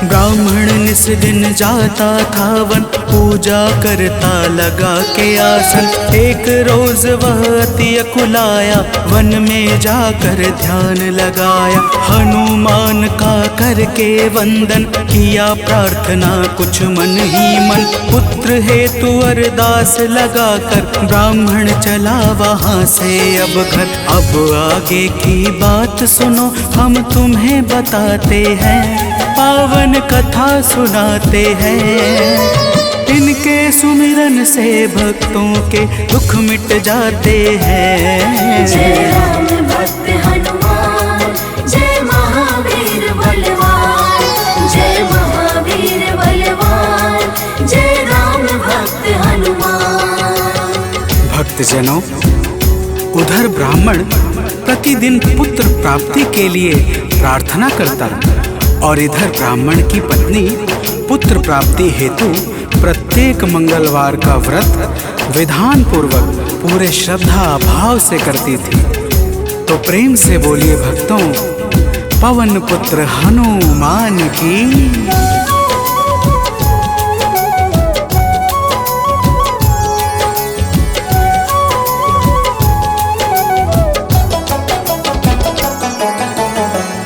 ब्राह्मण निस दिन जाता था वन, पूजा करता लगा के आसन। एक रोज वह अति अकुलाया, वन में जाकर ध्यान लगाया। हनुमान का करके वंदन, किया प्रार्थना कुछ मन ही मन। पुत्र हेतु अरदास लगाकर ब्राह्मण चला वहाँ से अब घर। अब आगे की बात सुनो, हम तुम्हें बताते हैं। पावन कथा सुनाते हैं। इनके सुमिरन से भक्तों के दुख मिट जाते हैं। जय राम भक्त हनुमान, जय महावीर बलवान, जय महावीर बलवान, जय राम भक्त हनुमान। भक्तजनों, उधर ब्राह्मण प्रतिदिन पुत्र प्राप्ति के लिए प्रार्थना करता और इधर ब्राह्मण की पत्नी पुत्र प्राप्ति हेतु प्रत्येक मंगलवार का व्रत विधान पूर्वक पूरे श्रद्धा भाव से करती थी। तो प्रेम से बोलिए भक्तों, पवन पुत्र हनुमान की।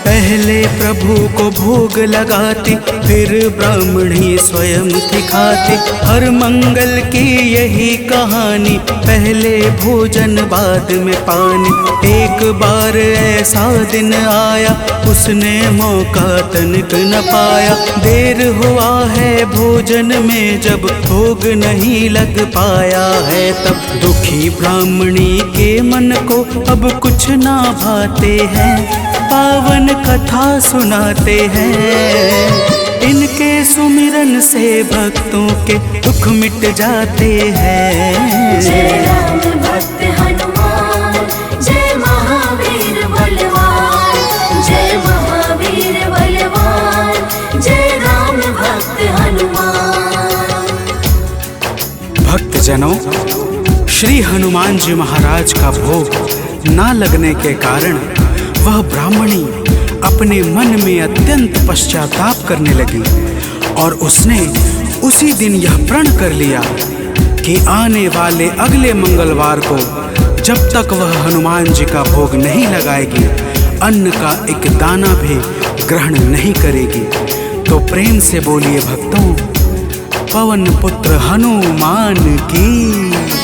पहले प्रभु को भोग लगाते, फिर ब्राह्मणी स्वयं थी खाते। हर मंगल की यही कहानी, पहले भोजन बाद में पानी। एक बार ऐसा दिन आया, उसने मौका तनिक न पाया। देर हुआ है भोजन में, जब भोग नहीं लग पाया है तब दुखी ब्राह्मणी के मन को अब कुछ ना भाते हैं। पावन कथा सुनाते हैं, इनके सुमिरन से भक्तों के दुख मिट जाते हैं। जय राम भक्त हनुमान, जय महावीर बलवान, जय महावीर बलवान, जय राम भक्त हनुमान। भक्तजनों, श्री हनुमान जी महाराज का भोग ना लगने के कारण वह ब्राह्मणी अपने मन में अत्यंत पश्चाताप करने लगी और उसने उसी दिन यह प्रण कर लिया कि आने वाले अगले मंगलवार को जब तक वह हनुमान जी का भोग नहीं लगाएगी, अन्न का एक दाना भी ग्रहण नहीं करेगी। तो प्रेम से बोलिए भक्तों, पवन पुत्र हनुमान की।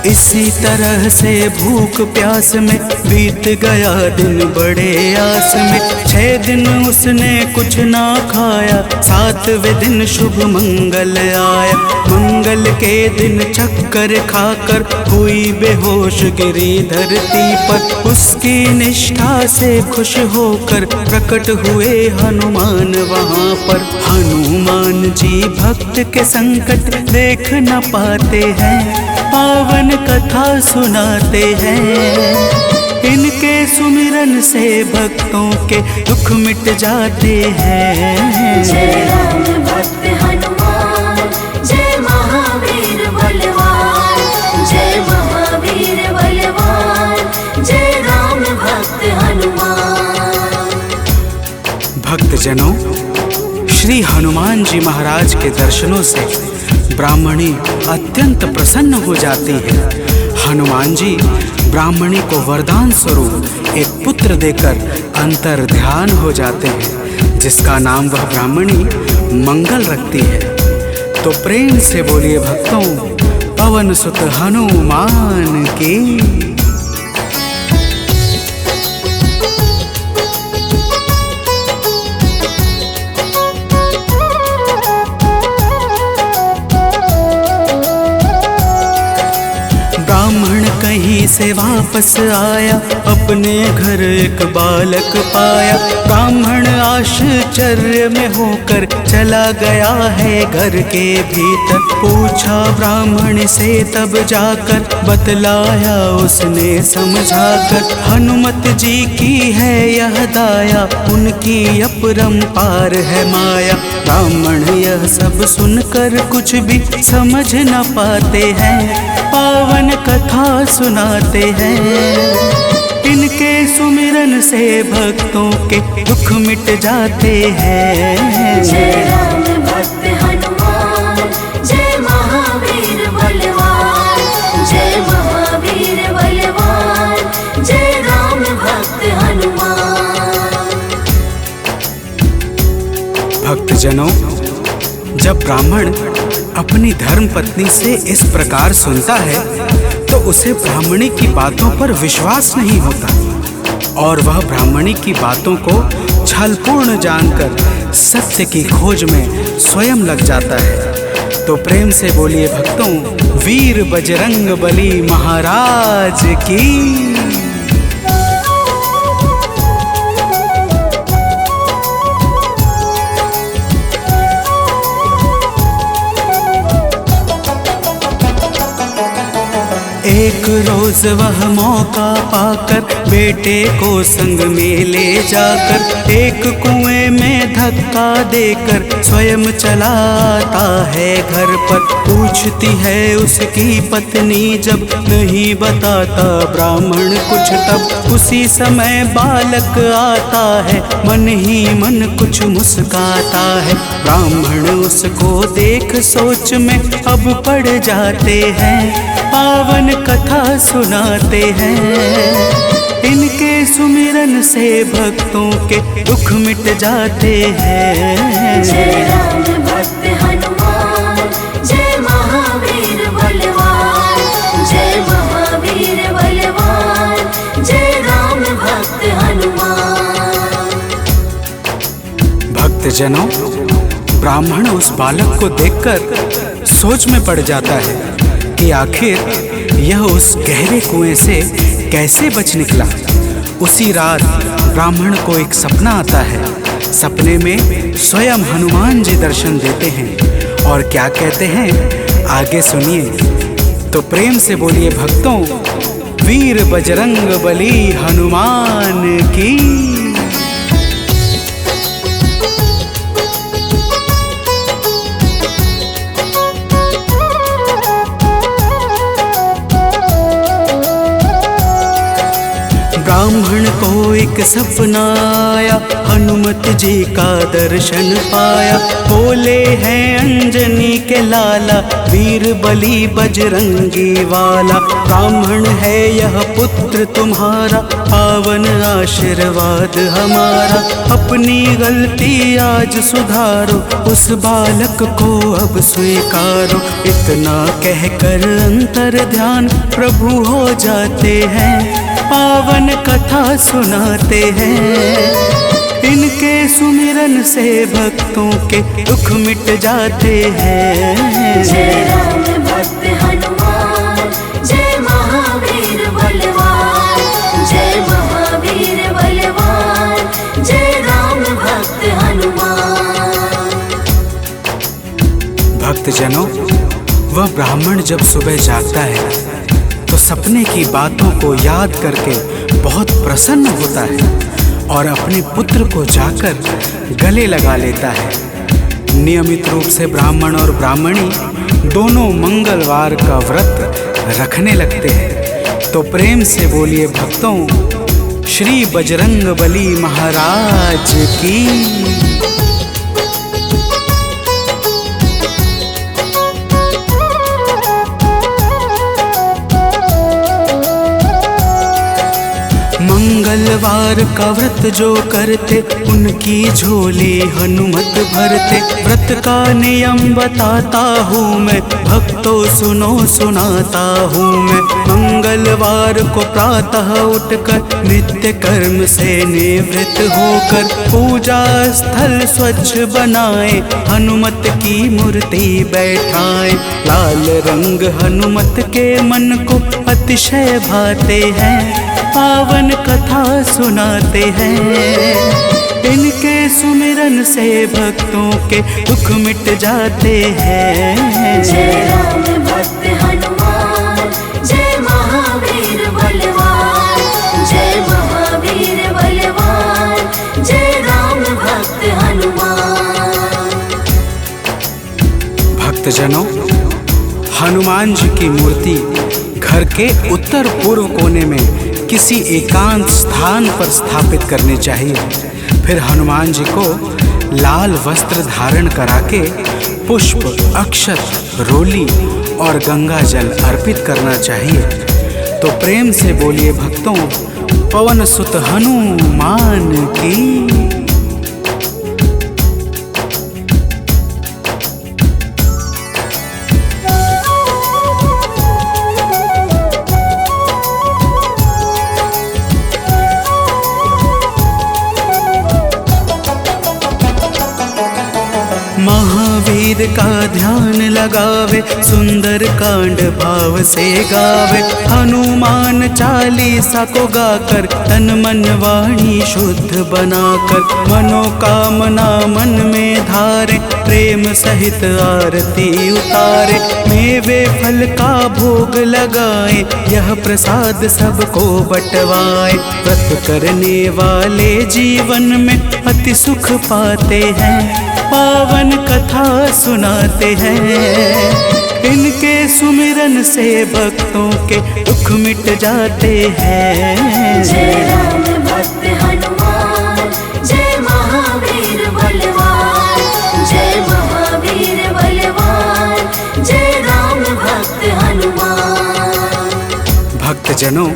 इसी तरह से भूख प्यास में बीत गया दिन बड़े आस में। 6 दिन उसने कुछ ना खाया, 7वें दिन शुभ मंगल आया। मंगल के दिन चक्कर खाकर हुई बेहोश गिरी धरती पर। उसकी निष्ठा से खुश होकर प्रकट हुए हनुमान वहाँ पर। हनुमान जी भक्त के संकट देख न पाते हैं, पावन कथा सुनाते हैं। इनके सुमिरन से भक्तों के दुख मिट जाते हैं। जय राम भक्त हनुमान, जय महावीर बलवान, जय महावीर बलवान, जय राम भक्त हनुमान। भक्तजनों, श्री हनुमान जी महाराज के दर्शनों से ब्राह्मणी अत्यंत प्रसन्न हो जाती है। हनुमान जी ब्राह्मणी को वरदान स्वरूप एक पुत्र देकर अंतर ध्यान हो जाते हैं, जिसका नाम वह ब्राह्मणी मंगल रखती है। तो प्रेम से बोलिए भक्तों, पवन सुत हनुमान की। ब्राह्मण कहीं से वापस आया, अपने घर एक बालक पाया। ब्राह्मण आश्चर्य में होकर चला गया है घर के भीतर। पूछा ब्राह्मण से तब जाकर, बतलाया उसने समझाकर। हनुमत जी की है यह दाया, उनकी अपरंपार है माया। ब्राह्मण यह सब सुनकर कुछ भी समझ न पाते हैं, पावन कथा सुनाते हैं। इनके सुमिरन से भक्तों के दुख मिट जाते हैं। जय राम भक्त हनुमान, जय महावीर बलवान, जय महावीर बलवान, जय राम भक्त हनुमान। भक्तजनों, जब ब्राह्मण अपनी धर्म पत्नी से इस प्रकार सुनता है तो उसे ब्राह्मणी की बातों पर विश्वास नहीं होता और वह ब्राह्मणी की बातों को छलपूर्ण जानकर सत्य की खोज में स्वयं लग जाता है। तो प्रेम से बोलिए भक्तों, वीर बजरंग बली महाराज की। एक रोज वह मौका पाकर बेटे को संग में ले जाकर एक कुएं में धक्का देकर स्वयं चलाता है घर पर। पूछती है उसकी पत्नी जब नहीं बताता ब्राह्मण कुछ, तब उसी समय बालक आता है मन ही मन कुछ मुस्काता है। ब्राह्मण उसको देख सोच में अब पड़ जाते हैं, पावन कथा सुनाते हैं। इनके सुमिरन से भक्तों के दुख मिट जाते हैं। जय राम भक्त हनुमान, जय महावीर बलवान, जय महावीर बलवान, जय राम भक्त हनुमान। भक्तजनों, ब्राह्मण उस बालक को देखकर सोच में पड़ जाता है कि आखिर यह उस गहरे कुएं से कैसे बच निकला। उसी रात ब्राह्मण को एक सपना आता है। सपने में स्वयं हनुमान जी दर्शन देते हैं और क्या कहते हैं आगे सुनिए। तो प्रेम से बोलिए भक्तों, वीर बजरंग बली हनुमान की। ब्राह्मण को एक सपना आया, हनुमत जी का दर्शन पाया। बोले हैं अंजनी के लाला, वीर बली बजरंगी वाला। ब्राह्मण है यह पुत्र तुम्हारा, पावन आशीर्वाद हमारा। अपनी गलती आज सुधारो, उस बालक को अब स्वीकारो। इतना कहकर अंतर ध्यान प्रभु हो जाते हैं, पावन कथा सुनाते हैं। इनके सुमिरन से भक्तों के दुख मिट जाते हैं। जय राम भक्त हनुमान, जय महावीर बलवान, जय महावीर बलवान, जय राम भक्त हनुमान। भक्तजनों, वह ब्राह्मण जब सुबह जागता है तो सपने की बातों को याद करके बहुत प्रसन्न होता है और अपने पुत्र को जाकर गले लगा लेता है। नियमित रूप से ब्राह्मण और ब्राह्मणी दोनों मंगलवार का व्रत रखने लगते हैं। तो प्रेम से बोलिए भक्तों, श्री बजरंग बली महाराज की। मंगलवार का व्रत जो करते उनकी झोली हनुमत भरते। व्रत का नियम बताता हूँ मैं, भक्तों सुनो सुनाता हूँ मैं। मंगलवार को प्रातः उठकर नित्य कर्म से निवृत्त होकर पूजा स्थल स्वच्छ बनाए, हनुमत की मूर्ति बैठाए। लाल रंग हनुमत के मन को अतिशय भाते हैं, पावन कथा सुनाते हैं। इनके सुमिरन से भक्तों के दुख मिट जाते हैं। जय राम भक्त हनुमान, जय महावीर बलवान, जय महावीर बलवान, जय राम भक्त हनुमान। भक्तजनों, हनुमान जी की मूर्ति घर के उत्तर पूर्व कोने में किसी एकांत स्थान पर स्थापित करनी चाहिए। फिर हनुमान जी को लाल वस्त्र धारण करा के पुष्प, अक्षत, रोली और गंगा जल अर्पित करना चाहिए। तो प्रेम से बोलिए भक्तों, पवन सुत हनुमान की। महावीर का ध्यान लगावे, सुंदर कांड भाव से गावे। हनुमान चालीसा को गाकर तन मन वाणी शुद्ध बनाकर, मनोकामना मन में धारे, प्रेम सहित आरती उतारे। मेवे फल का भोग लगाए, यह प्रसाद सबको बंटवाए। व्रत करने वाले जीवन में अति सुख पाते हैं, पावन कथा सुनाते हैं। इनके सुमिरन से भक्तों के दुख मिट जाते हैं। जय राम भक्त हनुमान, जय महावीर बलवान, जय महावीर बलवान, जय राम भक्त हनुमान। भक्तजनों,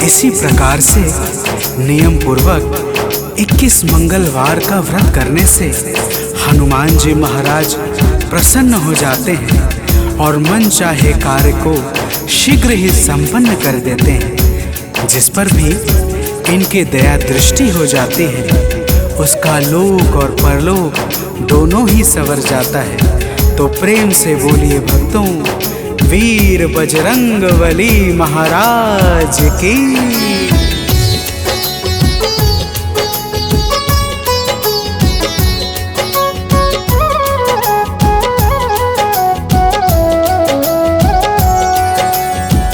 इसी प्रकार से नियम पूर्वक 21 मंगलवार का व्रत करने से हनुमान जी महाराज प्रसन्न हो जाते हैं और मन चाहे कार्य को शीघ्र ही संपन्न कर देते हैं। जिस पर भी इनकी दया दृष्टि हो जाती है, उसका लोक और परलोक दोनों ही संवर जाता है। तो प्रेम से बोलिए भक्तों, वीर बजरंगबली महाराज की।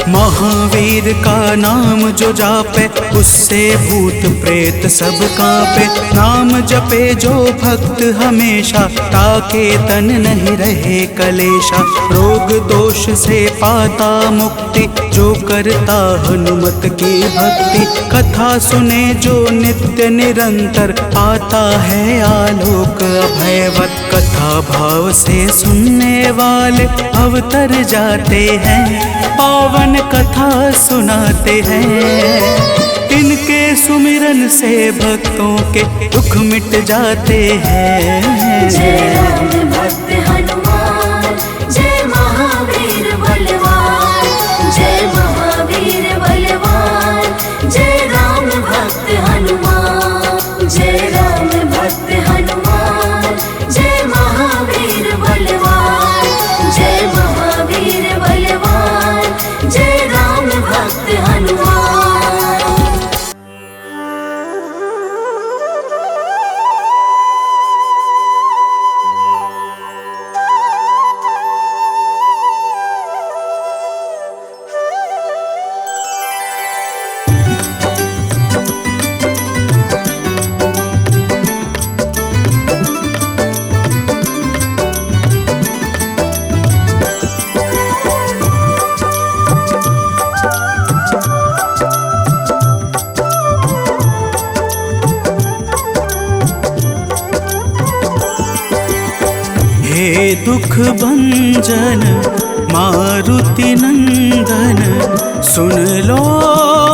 महावीर का नाम जो जापे, उससे भूत प्रेत सब कांपे। नाम जपे जो भक्त हमेशा, ताके तन नहीं रहे कलेशा। रोग दोष से पाता मुक्ति, जो करता हनुमत की भक्ति। कथा सुने जो नित्य निरंतर, आता है आलोक अभयवत। कथा भाव से सुनने वाले अवतर जाते हैं, पावन कथा सुनाते हैं। इनके सुमिरन से भक्तों के दुख मिट जाते हैं। जय राम भक्त हनुमान, जय महावीर बलवान, जय महावीर बलवान, जय राम भक्त हनुमान। जय राम भक्त हनुमान, जय महावीर बलवान, जय महावीर बलवान, जय राम भक्त हनुमान। हे दुख भंजन मारुति नंदन, सुन लो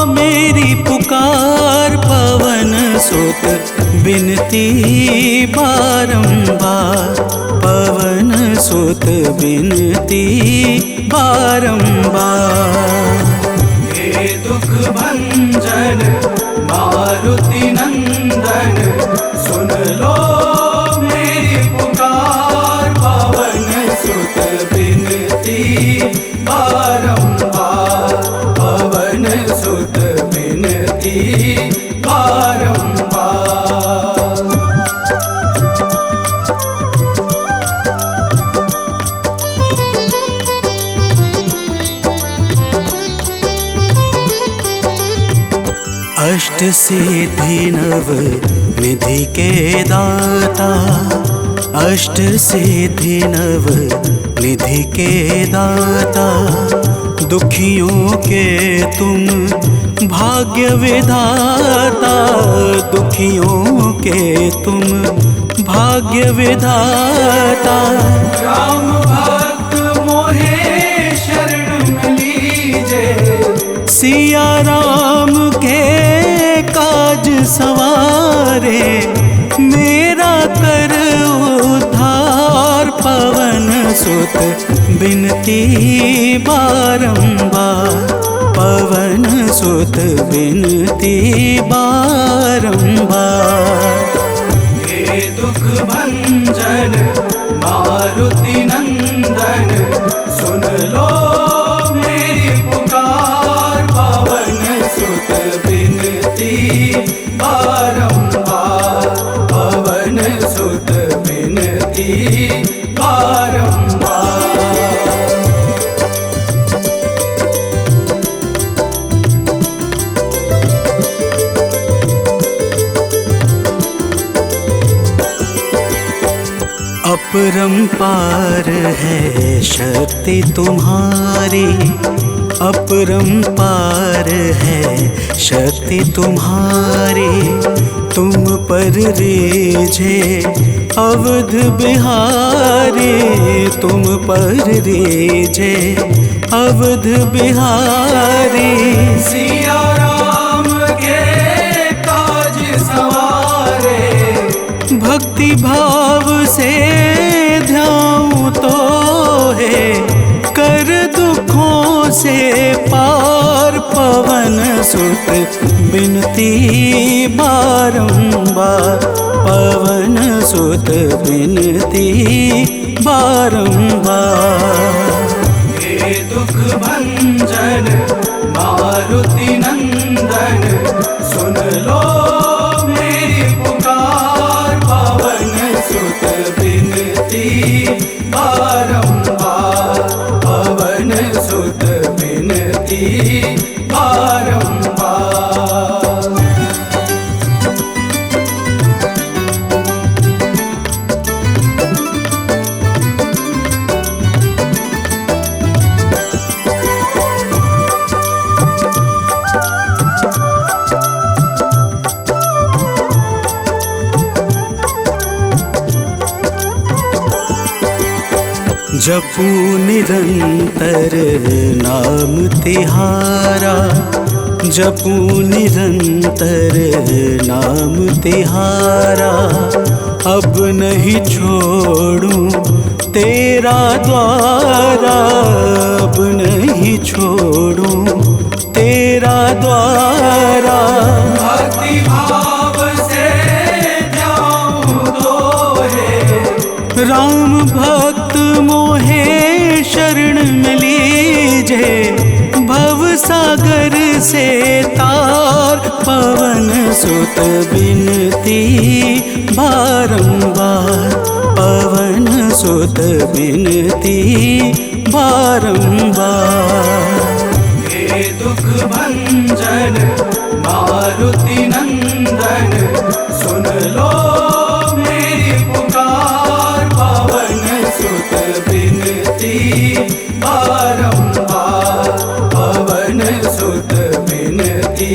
मेरी पुकार। पवन सुत बिनती बारंबार, पवन सुत बिनती बारंबार। हे दुख भंजन मारुति नंदन, सुन लो मेरी पुकार। पवन सुत बिनती बारंबार, पवन सुत बिनती बारंबार। अष्ट सिद्धि नव निधि के दाता, अष्ट सिद्धि नव निधि के दाता। दुखियों के तुम भाग्य विधाता, दुखियों के तुम भाग्य विधाता। राम भक्त मोहे शरण लीजे, सिया राम के काज सवारे। मेरा कर उद्धार, पवन सुत बिनती बारंबार, पवन सुत बिनती बारंबार। हे दुख भंजन अपरंपार है शक्ति तुम्हारी, अपरंपार है शक्ति तुम्हारी। तुम पर रीझे अवध बिहारी, तुम पर रीझे अवध बिहारी। सिया राम के काज सवारे, भक्ति भाव से ध्याऊं तो है कर दुखों से पार। पवन सुत बिनती बारंबार, पवन सुत बिनती बारंबार। हे दुख भंजन मारुति नंदन, सुन लो मेरी पुकार। पवन सुत बिनती बारंबार, पवन सुत बिनती बारंबार। जपू निरंतर नाम तिहारा, जपू निरंतर नाम तिहारा। अब नहीं छोड़ूं तेरा द्वारा, अब नहीं छोड़ूं तेरा द्वारा। भक्ति भाव से ध्याऊं तो है राम भक्त मोहे शरण में लीजे, भव सागर से तार। पवन सुत बिनती बारंबार, पवन सुत बिनती बारंबार। हे दुख भंजन मारुति नंदन, सुन लो मेरी पुकार। पवन सुत बिनती बारंबार, पवन सुत बिनती